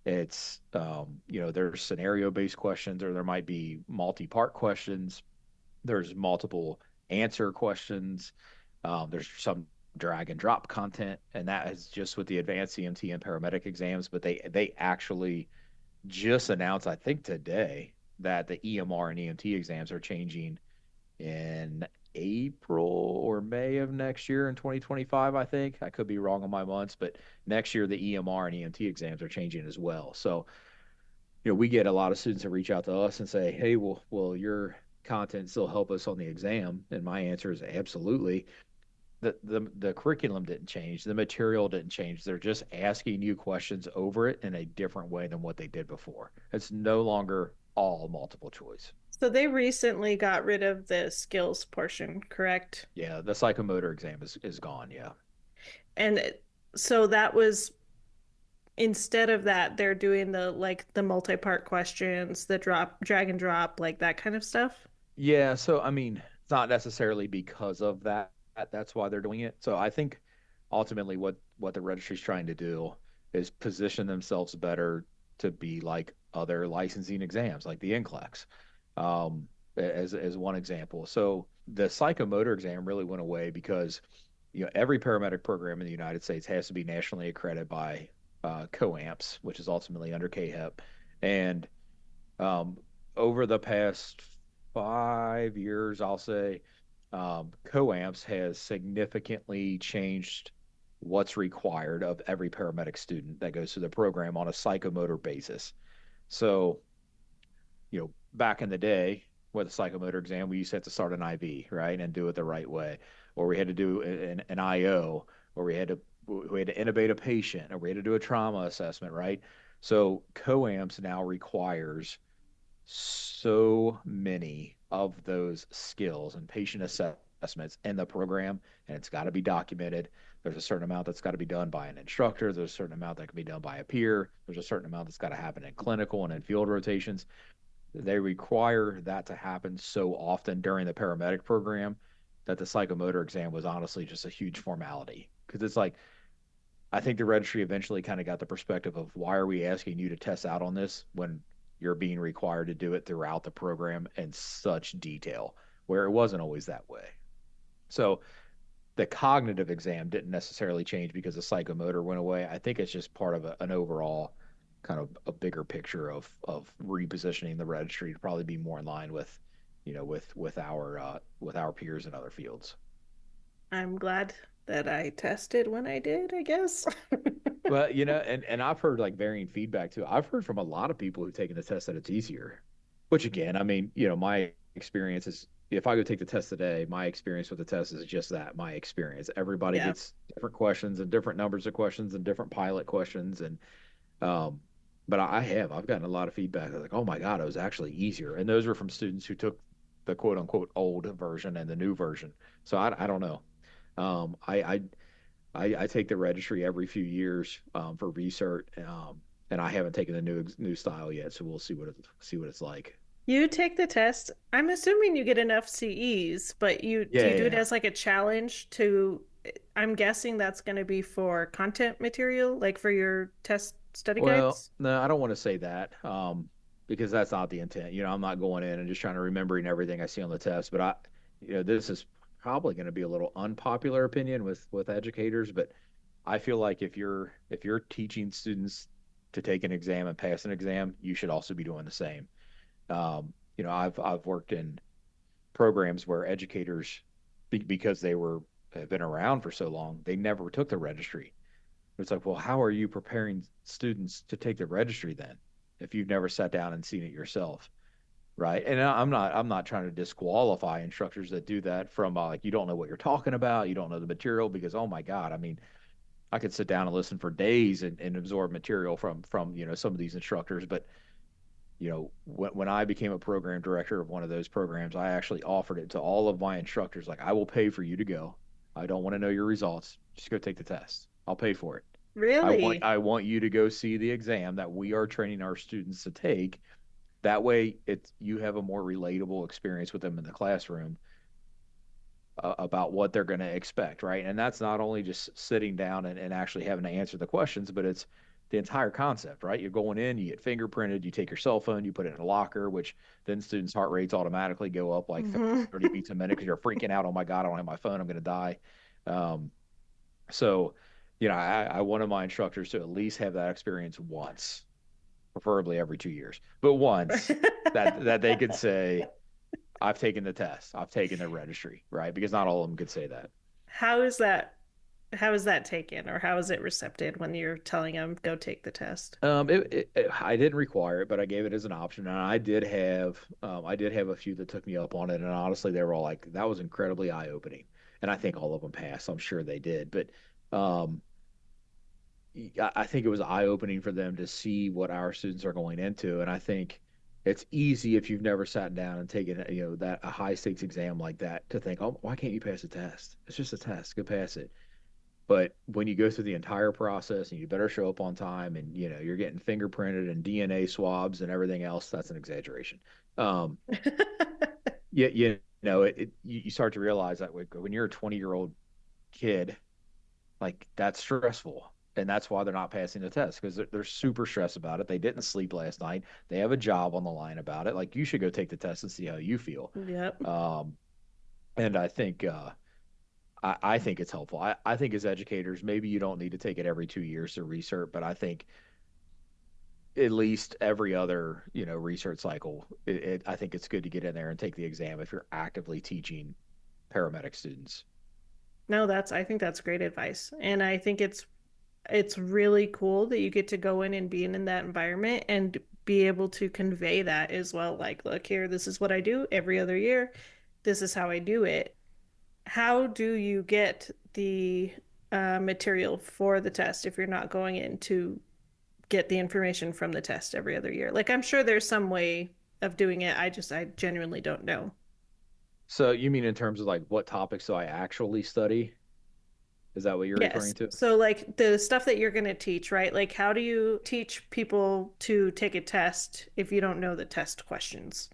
It's, there's scenario-based questions, or there might be multi-part questions. There's multiple answer questions. There's some drag and drop content, and that is just with the advanced EMT and paramedic exams. But they actually just announced, I think today, that the EMR and EMT exams are changing in April or May of next year in 2025, I think. I could be wrong on my months, but next year the EMR and EMT exams are changing as well. So, we get a lot of students that reach out to us and say, "Hey, will your content still help us on the exam?" And my answer is absolutely. The curriculum didn't change, the material didn't change. They're just asking you questions over it in a different way than what they did before. It's no longer all multiple choice. So they recently got rid of the skills portion, correct? Yeah, the psychomotor exam is gone. Yeah. And so that was instead of that, they're doing the multi-part questions, the drag and drop, like that kind of stuff. Yeah, so I mean, it's not necessarily because of that. That's why they're doing it. So I think ultimately what the registry's trying to do is position themselves better to be like other licensing exams, like the NCLEX, as one example. So the psychomotor exam really went away because every paramedic program in the United States has to be nationally accredited by COAMPS, which is ultimately under CAHEP, and um, over the past 5 years, I'll say, COAMPS has significantly changed what's required of every paramedic student that goes through the program on a psychomotor basis. So, back in the day with a psychomotor exam, we used to have to start an IV, right, and do it the right way, or we had to do an IO, or we had to intubate a patient, or we had to do a trauma assessment, right? So COAMPS now requires so many of those skills and patient assessments in the program, and it's got to be documented. There's a certain amount that's got to be done by an instructor. There's a certain amount that can be done by a peer. There's a certain amount that's got to happen in clinical and in field rotations. They require that to happen so often during the paramedic program that the psychomotor exam was honestly just a huge formality. Because it's like, I think the registry eventually kind of got the perspective of why are we asking you to test out on this when you're being required to do it throughout the program in such detail, where it wasn't always that way. So the cognitive exam didn't necessarily change because the psychomotor went away. I think it's just part of an overall kind of a bigger picture of repositioning the registry to probably be more in line with, with our peers in other fields. I'm glad that I tested when I did, I guess. Well, and I've heard like varying feedback too. I've heard from a lot of people who've taken the test that it's easier, which again, I mean, my experience is if I go take the test today, my experience with the test is just that, my experience. Everybody Yeah. gets different questions and different numbers of questions and different pilot questions. Um, but I've gotten a lot of feedback like, oh my God, it was actually easier. And those were from students who took the quote unquote old version and the new version. So I don't know. I take the registry every few years for research, and I haven't taken the new style yet, so we'll see what it's like. You take the test. I'm assuming you get enough CEs, but do Yeah, you do it yeah. as like a challenge to, I'm guessing that's going to be for content material, like for your test study Well, guides? no, I don't want to say that because that's not the intent. I'm not going in and just trying to remembering everything I see on the test. But this is probably going to be a little unpopular opinion with educators, but I feel like if you're teaching students to take an exam and pass an exam, you should also be doing the same. I've worked in programs where educators, because they have been around for so long, they never took the registry. It's like, well, how are you preparing students to take the registry then, if you've never sat down and seen it yourself, right? And I'm not trying to disqualify instructors that do that from like you don't know what you're talking about, you don't know the material because oh my God, I mean, I could sit down and listen for days and absorb material from some of these instructors, but when I became a program director of one of those programs, I actually offered it to all of my instructors. Like, I will pay for you to go. I don't want to know your results. Just go take the test. I'll pay for it. Really? I want you to go see the exam that we are training our students to take. That way, it's you have a more relatable experience with them in the classroom about what they're going to expect, right? And that's not only just sitting down and actually having to answer the questions, but it's the entire concept, right? You're going in, you get fingerprinted, you take your cell phone, you put it in a locker, which then students' heart rates automatically go up like Hmm. 30 beats a minute because you're freaking out. Oh my God, I don't have my phone, I'm going to die. Um, so, I wanted my instructors to at least have that experience once, preferably every 2 years, but once that they could say, I've taken the test, I've taken the registry, right? Because not all of them could say that. How is that? How is that taken, or how is it received when you're telling them go take the test? I didn't require it, but I gave it as an option, and I did have a few that took me up on it, and honestly, they were all like, "That was incredibly eye-opening," and I think all of them passed. I'm sure they did, but um, I think it was eye-opening for them to see what our students are going into, and I think it's easy if you've never sat down and taken, that a high-stakes exam like that to think, "Oh, why can't you pass a test? It's just a test. Go pass it." But when you go through the entire process and you better show up on time and you're getting fingerprinted and DNA swabs and everything else, that's an exaggeration. Um, yeah, you start to realize that when you're a 20-year-old kid, like that's stressful. And that's why they're not passing the test because they're super stressed about it. They didn't sleep last night. They have a job on the line about it. Like you should go take the test and see how you feel. Yep. Um, and I think it's helpful. I think as educators, maybe you don't need to take it every 2 years to research, but I think at least every other, research cycle, I think it's good to get in there and take the exam if you're actively teaching paramedic students. No, I think that's great advice. And I think it's really cool that you get to go in and be in that environment and be able to convey that as well. Like, look here, this is what I do every other year. This is how I do it. How do you get the material for the test if you're not going in to get the information from the test every other year? Like, I'm sure there's some way of doing it. I genuinely don't know. So you mean in terms of like what topics do I actually study? Is that what you're Yes. referring to? So, like the stuff that you're going to teach, right? Like, how do you teach people to take a test if you don't know the test questions?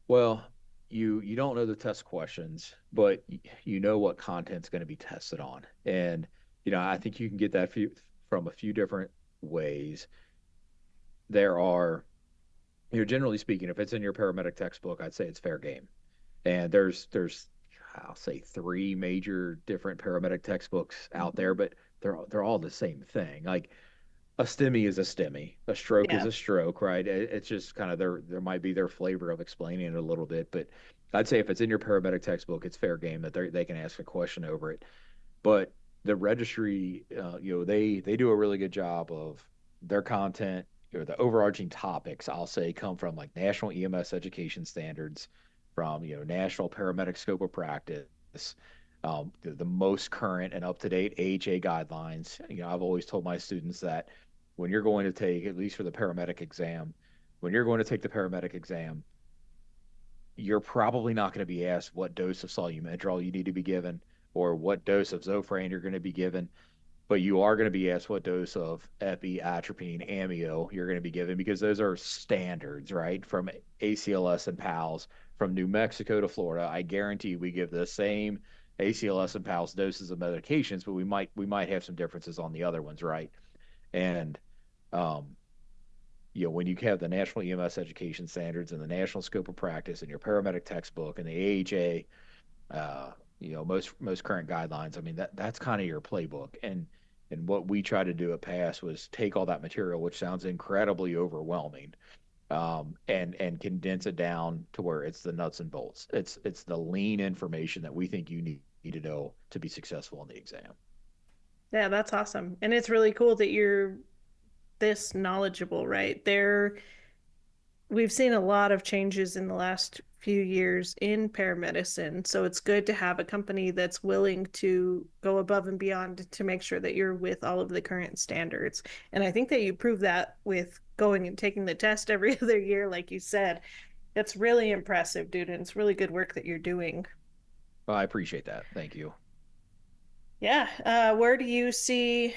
Well, you don't know the test questions, but you know what content's going to be tested on. And I think you can get that from a few different ways. There are generally speaking, if it's in your paramedic textbook, I'd say it's fair game. And there's I'll say three major different paramedic textbooks out Mhm. there, but they're all the same thing. Like a STEMI is a STEMI, a stroke is Yeah. a stroke, right? It's just kind of there might be their flavor of explaining it a little bit, but I'd say if it's in your paramedic textbook, it's fair game that they can ask a question over it. But the registry, they do a really good job of their content, or the overarching topics. I'll say come from like national EMS education standards, from national paramedic scope of practice, the most current and up to date AHA guidelines. I've always told my students that when you're going to take, at least for the paramedic exam, when you're going to take the paramedic exam, you're probably not going to be asked what dose of salumedrol you need to be given or what dose of Zofran you're going to be given, but you are going to be asked what dose of epi, atropine, amio you're going to be given because those are standards, right? From ACLS and PALS, from New Mexico to Florida. I guarantee we give the same ACLS and PALS doses of medications, but we might have some differences on the other ones, right? And um, when you have the national EMS education standards and the national scope of practice and your paramedic textbook and the AHA, most current guidelines, I mean that's kind of your playbook. And what we try to do at PASS was take all that material, which sounds incredibly overwhelming, and condense it down to where it's the nuts and bolts. It's the lean information that we think you need to know to be successful in the exam. Yeah, that's awesome. And it's really cool that you're this knowledgeable, right? We've seen a lot of changes in the last few years in paramedicine. So it's good to have a company that's willing to go above and beyond to make sure that you're with all of the current standards. And I think that you prove that with going and taking the test every other year, like you said. That's really impressive, dude. And it's really good work that you're doing. Well, I appreciate that. Thank you. Yeah. Where do you see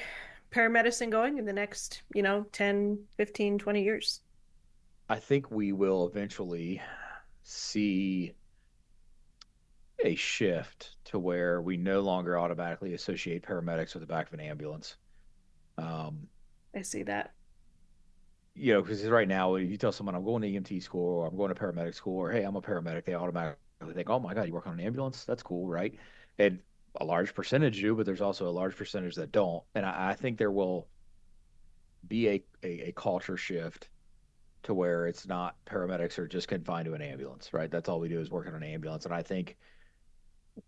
paramedicine going in the next, 10, 15, 20 years? I think we will eventually see a shift to where we no longer automatically associate paramedics with the back of an ambulance. Um, I see that. because right now, if you tell someone I'm going to EMT school or I'm going to paramedic school or hey, I'm a paramedic, they automatically think, oh my God, you work on an ambulance? That's cool, right? And a large percentage do, but there's also a large percentage that don't. And I think there will be a culture shift to where it's not paramedics are just confined to an ambulance, right? That's all we do is work on an ambulance. And I think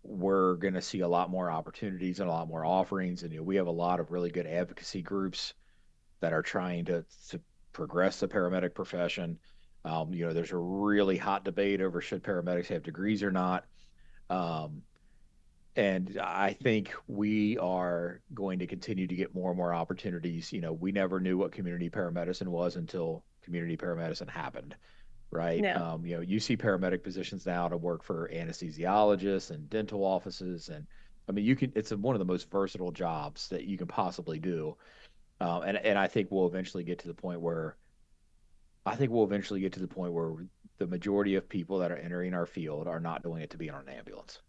we're going to see a lot more opportunities and a lot more offerings. And we have a lot of really good advocacy groups that are trying to progress the paramedic profession. There's a really hot debate over should paramedics have degrees or not. Um, and I think we are going to continue to get more and more opportunities. We never knew what community paramedicine was until community paramedicine happened, right? No. You see paramedic positions now to work for anesthesiologists and dental offices, and I mean, it's one of the most versatile jobs that you can possibly do. And I think we'll eventually get to the point where the majority of people that are entering our field are not doing it to be on an ambulance.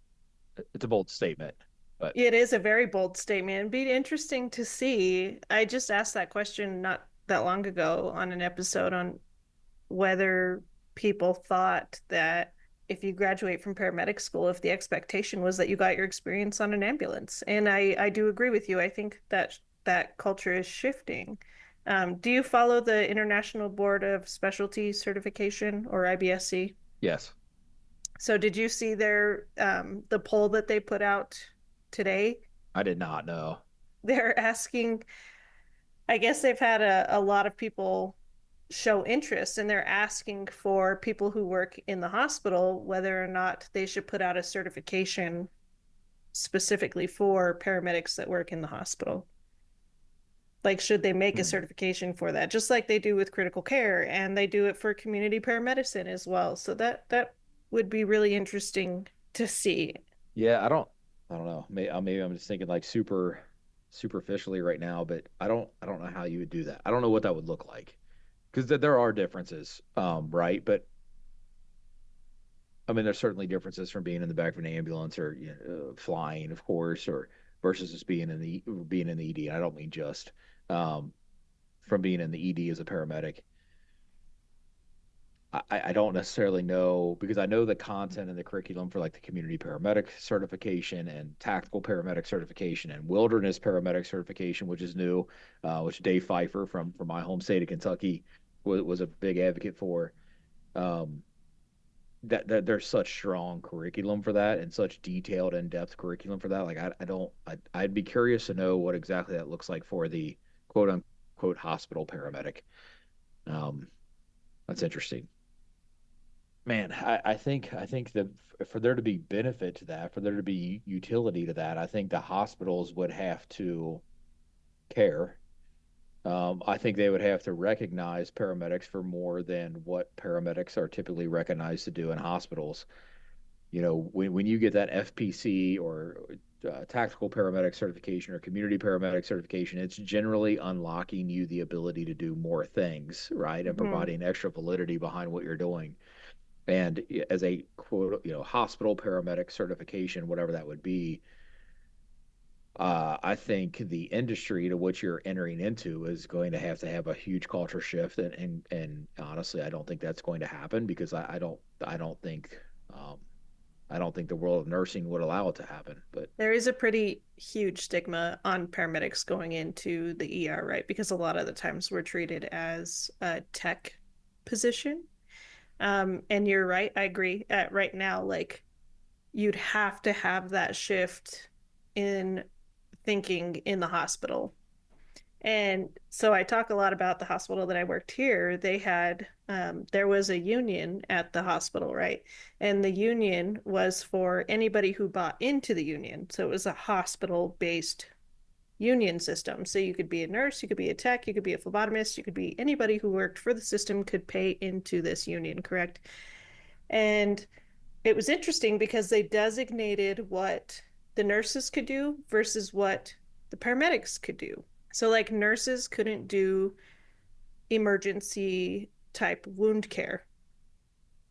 It's a bold statement, but It is a very bold statement. It'd be interesting to see. I just asked that question not that long ago on an episode on whether people thought that if you graduate from paramedic school, if the expectation was that you got your experience on an ambulance. And I do agree with you. I think that that culture is shifting. Do you follow the International Board of Specialty Certification or IBSC? yes, So did you see the poll that they put out today? I did not know. They're asking, I guess they've had a lot of people show interest and they're asking for people who work in the hospital whether or not they should put out a certification specifically for paramedics that work in the hospital. Like, should they make a Hmm. certification for that, just like they do with critical care and they do it for community paramedicine as well? So that would be really interesting to see. Yeah, I don't know. Maybe I'm just thinking like superficially right now, but I don't know how you would do that. I don't know what that would look like because there are differences, right? But I mean, there's certainly differences from being in the back of an ambulance or flying, of course, or versus just being in the ED. I don't mean just um, from being in the ED as a paramedic. I don't necessarily know because I know the content and the curriculum for like the community paramedic certification and tactical paramedic certification and wilderness paramedic certification, which is new, which Dave Pfeiffer from my home state of Kentucky was a big advocate for. Um, that there's such strong curriculum for that and such detailed in-depth curriculum for that. Like I don't I'd be curious to know what exactly that looks like for the quote unquote hospital paramedic. Um, that's interesting. Man, I think that for there to be benefit to that, for there to be utility to that, I think the hospitals would have to care. I think they would have to recognize paramedics for more than what paramedics are typically recognized to do in hospitals. When you get that FPC or tactical paramedic certification or community paramedic certification, it's generally unlocking you the ability to do more things, right? And Mhm. providing extra validity behind what you're doing. And as a quote, hospital paramedic certification, whatever that would be, I think the industry to which you're entering into is going to have a huge culture shift, and honestly, I don't think that's going to happen because um, I don't think the world of nursing would allow it to happen. But There is a pretty huge stigma on paramedics going into the ER, right? Because a lot of the times we're treated as a tech position. And you're right, I agree. Right now, like you'd have to have that shift in thinking in the hospital. And so I talk a lot about the hospital that I worked here. There was a union at the hospital, right? And the union was for anybody who bought into the union. So it was a hospital-based union system. So you could be a nurse, you could be a tech, you could be a phlebotomist, you could be anybody who worked for the system could pay into this union, correct? And it was interesting because they designated what the nurses could do versus what the paramedics could do. So, like, nurses couldn't do emergency type wound care.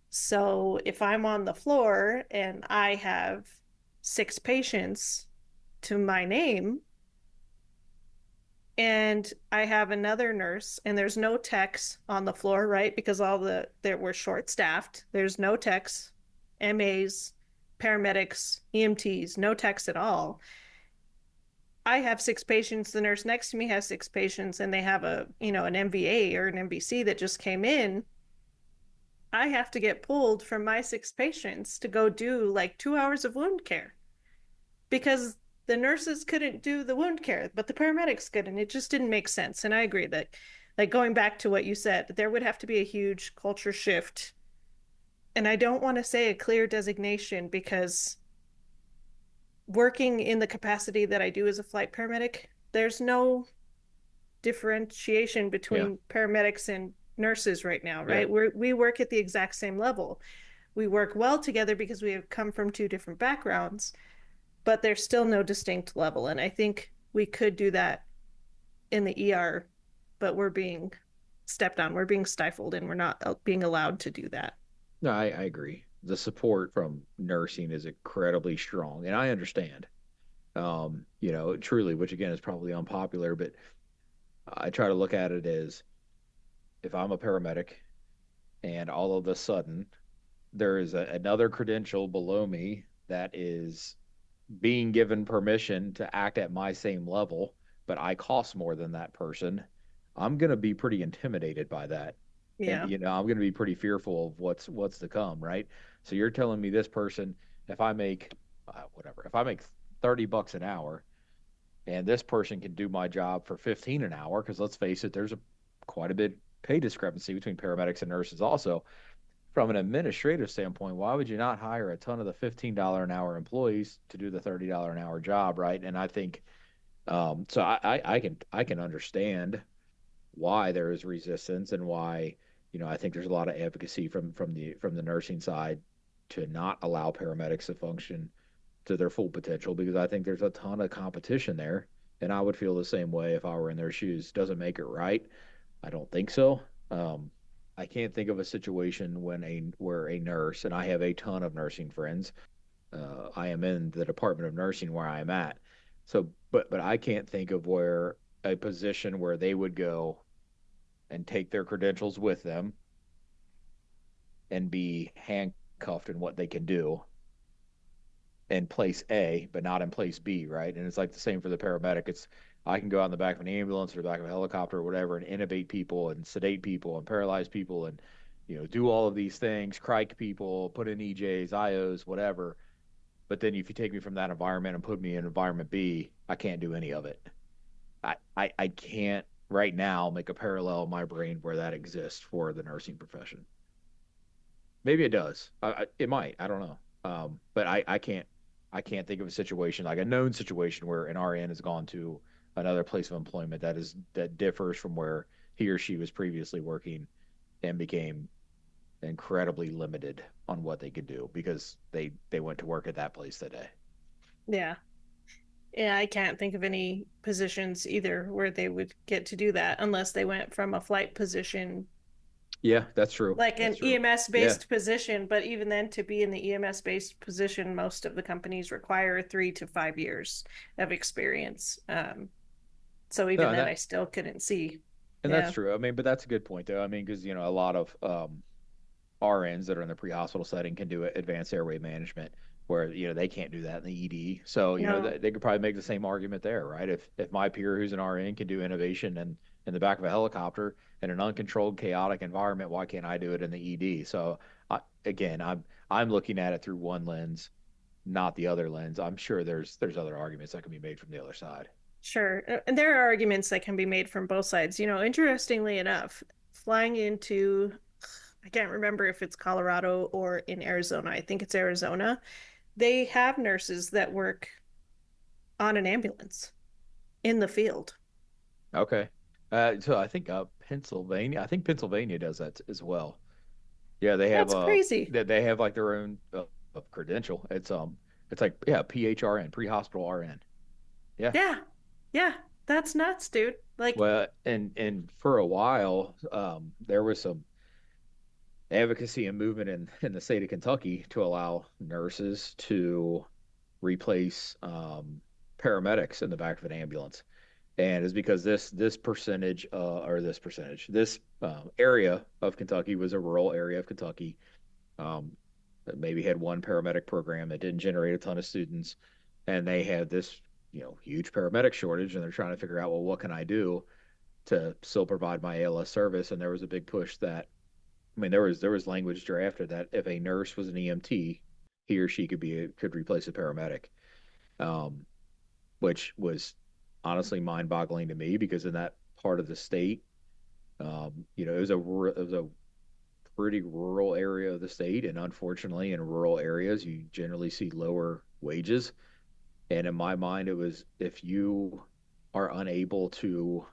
So, if I'm on the floor and I have 6 patients to my name, and I have another nurse, and there's no techs on the floor, right? Because there were short staffed. There's no techs, MAs, paramedics, EMTs, no techs at all. I have 6 patients. The nurse next to me has 6 patients, and they have an MVA or an MVC that just came in. I have to get pulled from my 6 patients to go do like 2 hours of wound care because the nurses couldn't do the wound care, but the paramedics could, and it just didn't make sense. And I agree that, like, going back to what you said, there would have to be a huge culture shift. And I don't want to say a clear designation because working in the capacity that I do as a flight paramedic, there's no differentiation Yeah. between paramedics and nurses right now, Yeah. right? We work at the exact same level. We work well together because we have come from 2 different backgrounds, but there's still no distinct level. And I think we could do that in the ER, but we're being stepped on, we're being stifled, and we're not being allowed to do that. No, I agree. The support from nursing is incredibly strong, and I understand. Truly, which again is probably unpopular, but I try to look at it as if I'm a paramedic and all of a sudden there is another credential below me that is being given permission to act at my same level, but I cost more than that person, I'm going to be pretty intimidated by that. And Yeah. I'm going to be pretty fearful of what's to come, right? So you're telling me this person, if I make whatever, if I make $30 an hour, and this person can do my job for 15 an hour, because let's face it, there's a quite a bit pay discrepancy between paramedics and nurses also. From an administrative standpoint, why would you not hire a ton of the $15 an hour employees to do the $30 an hour job, right? And I think so I can understand why there is resistance and why, I think there's a lot of advocacy from the nursing side to not allow paramedics to function to their full potential, because I think there's a ton of competition there. And I would feel the same way if I were in their shoes. Doesn't make it right. I don't think so. Um, I can't think of a situation where a nurse, and I have a ton of nursing friends. I am in the Department of Nursing where I am at. So, but I can't think of where a position where they would go and take their credentials with them and be handcuffed in what they can do in place A, but not in place B, right? And it's like the same for the paramedic. It's I can go out in the back of an ambulance or the back of a helicopter or whatever and intubate people and sedate people and paralyze people and do all of these things, crike people, put in EJs, IOs, whatever. But then if you take me from that environment and put me in environment B, I can't do any of it. I can't right now make a parallel in my brain where that exists for the nursing profession. Maybe it does. It might. I don't know. But I can't think of a situation like a known situation where an RN has gone to another place of employment that differs from where he or she was previously working and became incredibly limited on what they could do because they went to work at that place that day. Yeah. Yeah, I can't think of any positions either where they would get to do that unless they went from a flight position, Yeah, that's true. like That's an true. EMS Yeah. based position. But even then, to be in the EMS based position, most of the companies require 3 to 5 years of experience. So No, even and then, I that still couldn't see. and that's Yeah. true. I mean, but that's a good point though. I mean, because a lot of RNs that are in the pre-hospital setting can do advanced airway management, where they can't do that in the ED. So No, they could probably make the same argument there, right? If my peer who's an RN can do innovation and in the back of a helicopter in an uncontrolled, chaotic environment, why can't I do it in the ED? So again, I'm looking at it through one lens, not the other lens. I'm sure there's other arguments that can be made from the other side. sure. And there are arguments that can be made from both sides. Interestingly enough, flying into, I can't remember if it's Colorado or in Arizona. I think it's Arizona. They have nurses that work on an ambulance in the field. Okay. So I think Pennsylvania does that as well. Yeah, they have That's crazy. they have like their own credential. It's like, yeah, PHRN, pre-hospital RN. Yeah. Yeah. Yeah. That's nuts, dude. Like, Well, and for a while, there was some advocacy and movement in the state of Kentucky to allow nurses to replace paramedics in the back of an ambulance. And it's because this percentage or this area of Kentucky was a rural area of Kentucky um, that maybe had one paramedic program that didn't generate a ton of students, and they had this huge paramedic shortage, and they're trying to figure out, well, what can I do to still provide my ALS service? And there was a big push that, I mean, there was language drafted that if a nurse was an EMT, he or she could replace a paramedic, um, which was honestly mind-boggling to me because in that part of the state, it was a pretty rural area of the state, and unfortunately, in rural areas, you generally see lower wages. And in my mind, it was if you are unable to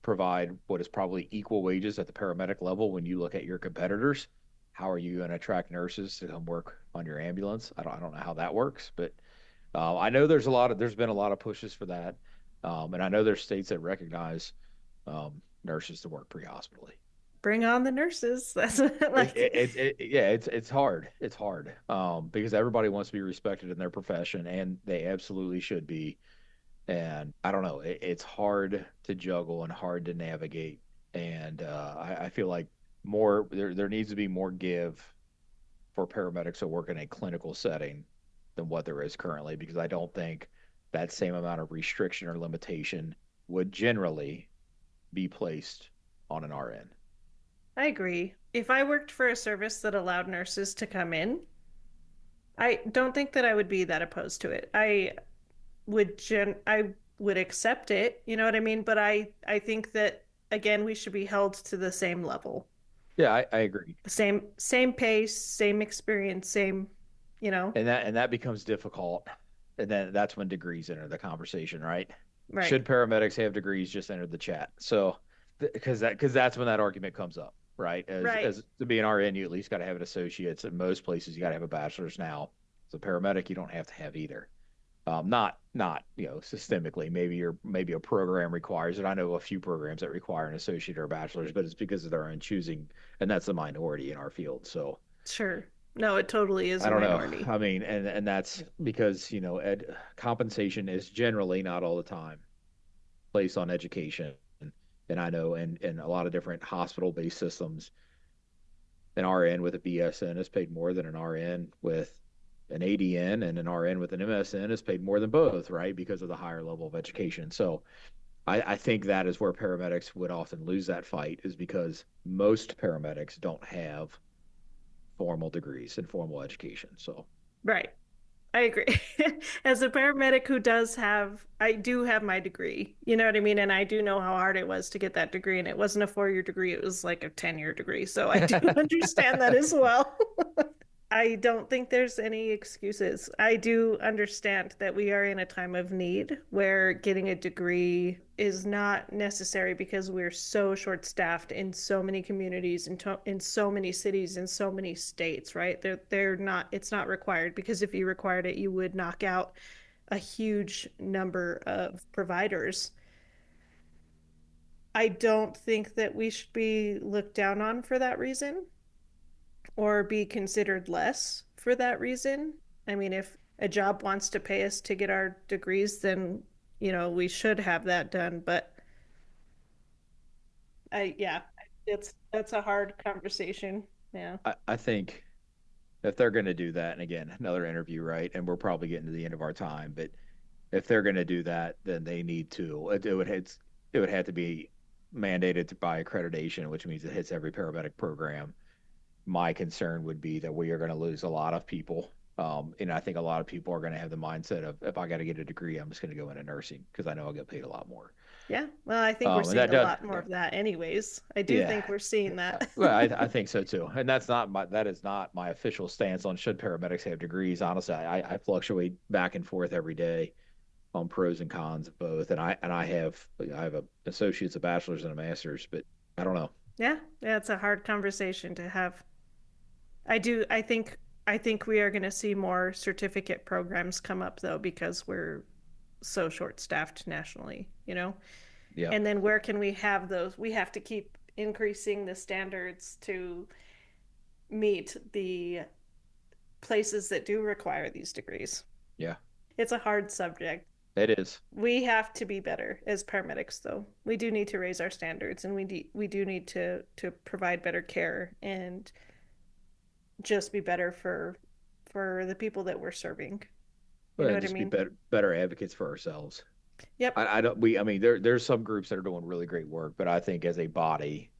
provide what is probably equal wages at the paramedic level when you look at your competitors, how are you going to attract nurses to come work on your ambulance? I don't know how that works, but I know there's been a lot of pushes for that, and I know there's states that recognize nurses to work pre-hospitally. bring on the nurses. That's Yeah, it's hard. It's hard because everybody wants to be respected in their profession, and they absolutely should be. And I don't know, it's hard to juggle and hard to navigate. And I feel like there needs to be more give for paramedics to work in a clinical setting than what there is currently, because I don't think that same amount of restriction or limitation would generally be placed on an RN. I agree. If I worked for a service that allowed nurses to come in, I don't think that I would be that opposed to it. I would accept it, you know what I mean? But I think that again we should be held to the same level. Yeah, I agree. The same pace, same experience, same, you know. And that becomes difficult. And then that's when degrees enter the conversation, right? Right. Should paramedics have degrees? Just entered the chat. So because that's when that argument comes up, right? Right. As to be an RN, you at least got to have an associate's. In most places, you got to have a bachelor's now. As a paramedic, you don't have to have either. Not systemically. Maybe a program requires it. I know a few programs that require an associate or a bachelor's, but it's because of their own choosing, and that's the minority in our field. So Sure. No, it totally is I a don't know. minority. I mean, and that's because compensation is generally not all the time placed on education. And I know in a lot of different hospital-based systems, an RN with a BSN is paid more than an RN with an ADN, and an RN with an MSN is paid more than both, right? Because of the higher level of education. So I think that is where paramedics would often lose that fight, is because most paramedics don't have formal degrees and formal education. So Right. I agree. As a paramedic who I do have my degree, you know what I mean? And I do know how hard it was to get that degree. And it wasn't a 4-year degree, it was like a 10-year degree. So I do understand that as well. I don't think there's any excuses. I do understand that we are in a time of need where getting a degree is not necessary because we're so short-staffed in so many communities in so many cities in so many states, right? They're not it's not required because if you required it, you would knock out a huge number of providers. I don't think that we should be looked down on for that reason or be considered less for that reason. I mean, if a job wants to pay us to get our degrees, then, we should have that done. But yeah, that's a hard conversation. Yeah. I think if they're going to do that, and again, another interview, right? And we're probably getting to the end of our time, but if they're going to do that, then they need to. It would have to be mandated by accreditation, which means it hits every paramedic program. My concern would be that we are going to lose a lot of people. And I think a lot of people are going to have the mindset of, if I got to get a degree, I'm just going to go into nursing because I know I'll get paid a lot more. Yeah. Well, I think we're And seeing that a does, lot more of that anyways. I do yeah. think we're seeing that. Well, I think so too. And that is not my official stance on should paramedics have degrees. Honestly, I fluctuate back and forth every day on pros and cons of both. And I have a associate's, a bachelor's, and a master's, but I don't know. Yeah. Yeah. It's a hard conversation to have. I think we are going to see more certificate programs come up though because so short-staffed nationally, you know? Yeah. And then where can we have those? We have to keep increasing the standards to meet the places that do require these degrees. Yeah. It's a hard subject. It is. We have to be better as paramedics, though. We do need to raise our standards, and we do need to provide better care and just be better for the people that we're serving. You know And what I just be mean? better advocates for ourselves. Yep. I don't, I mean, there's some groups that are doing really great work, but I think as a body,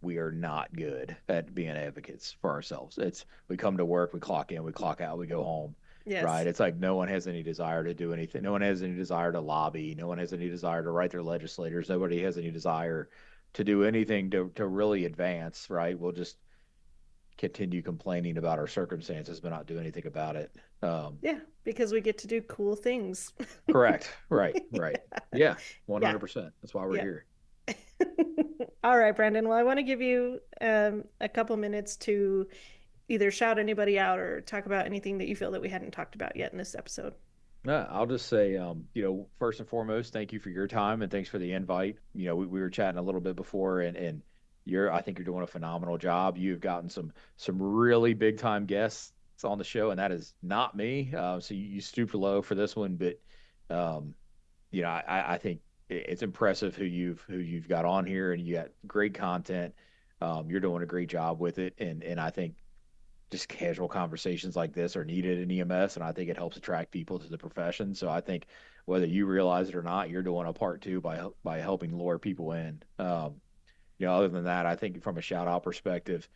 we are not good at being advocates for ourselves. We come to work, we clock in, we clock out, we go home, right? Yes. It's like no one has any desire to do anything. No one has any desire to lobby. No one has any desire to write their legislators. Nobody has any desire to do anything to really advance, right? We'll just continue complaining about our circumstances, but not do anything about it. Yeah, because we get to do cool things. Correct. Right. Right. Yeah. Yeah. 100%. That's why we're Yeah. here. All right, Brandon. Well, I want to give you a couple minutes to either shout anybody out or talk about anything that you feel that we hadn't talked about yet in this episode. I'll just say, first and foremost, thank you for your time and thanks for the invite. We were chatting a little bit before, and I think you're doing a phenomenal job. You've gotten some really big time guests on the show, and that is not me. So you stooped low for this one, but um, I think it's impressive who you've got on here, and you got great content. You're doing a great job with it, and I think just casual conversations like this are needed in EMS, and I think it helps attract people to the profession. So I think whether you realize it or not, you're doing a part too by helping lure people in. Other than that, I think from a shout out perspective,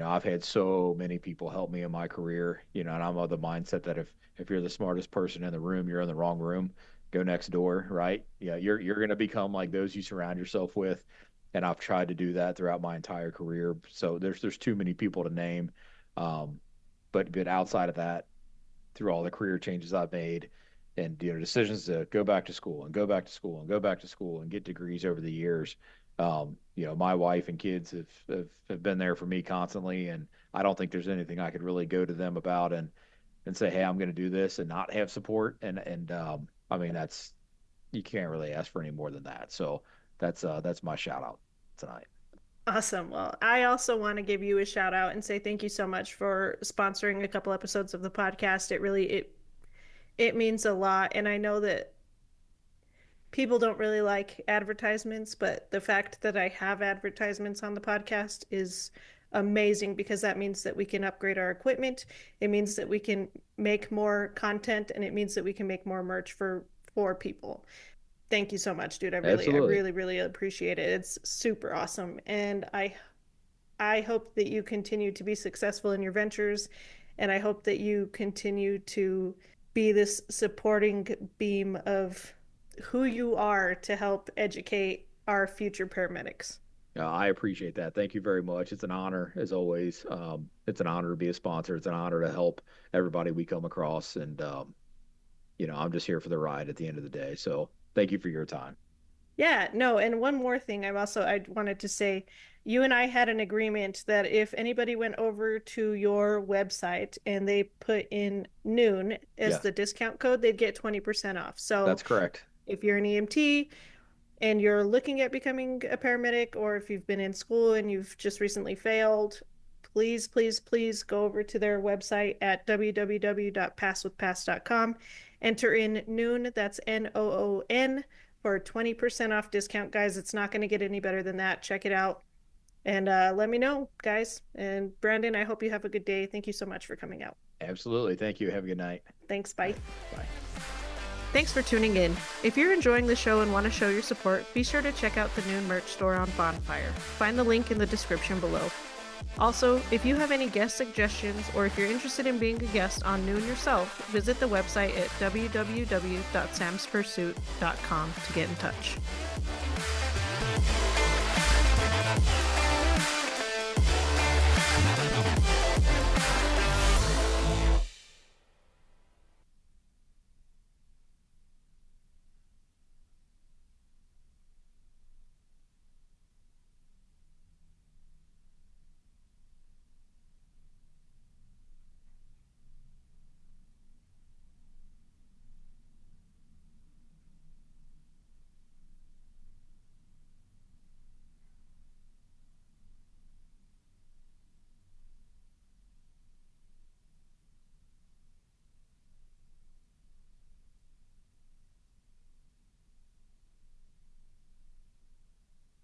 I've had so many people help me in my career, and I'm of the mindset that if you're the smartest person in the room, you're in the wrong room. Go next door, right? Yeah, you're going to become like those you surround yourself with, and I've tried to do that throughout my entire career. So there's too many people to name, but outside of that, through all the career changes I've made, and decisions to go back to school and go back to school and go back to school and get degrees over the years. My wife and kids have been there for me constantly, and I don't think there's anything I could really go to them about and say, hey, I'm going to do this and not have support. And I mean, you can't really ask for any more than that. So that's my shout out tonight. Awesome. Well, I also want to give you a shout out and say thank you so much for sponsoring a couple episodes of the podcast. It means a lot, and I know that people don't really like advertisements, but the fact that I have advertisements on the podcast is amazing because that means that we can upgrade our equipment. It means that we can make more content, and it means that we can make more merch for people. Thank you so much, dude. I Absolutely. really, really appreciate it. It's super awesome. And I hope that you continue to be successful in your ventures, and I hope that you continue to be this supporting beam of who you are to help educate our future paramedics. I appreciate that. Thank you very much. It's an honor, as always. It's an honor to be a sponsor. It's an honor to help everybody we come across. And, I'm just here for the ride at the end of the day. So thank you for your time. Yeah, no, and one more thing I wanted to say, you and I had an agreement that if anybody went over to your website and they put in noon as Yes, the discount code, they'd get 20% off. So that's correct. if you're an EMT and you're looking at becoming a paramedic, or if you've been in school and you've just recently failed, please, please, please go over to their website at www.passwithpass.com. Enter in noon, that's NOON, for 20% off discount, guys. It's not going to get any better than that. Check it out. And let me know, guys. And Brandon, I hope you have a good day. Thank you so much for coming out. Absolutely. Thank you. Have a good night. Thanks. Bye. Bye. Thanks for tuning in. If you're enjoying the show and want to show your support, be sure to check out the Noon merch store on Bonfire. Find the link in the description below. Also, if you have any guest suggestions or if you're interested in being a guest on Noon yourself, visit the website at www.samspursuit.com to get in touch.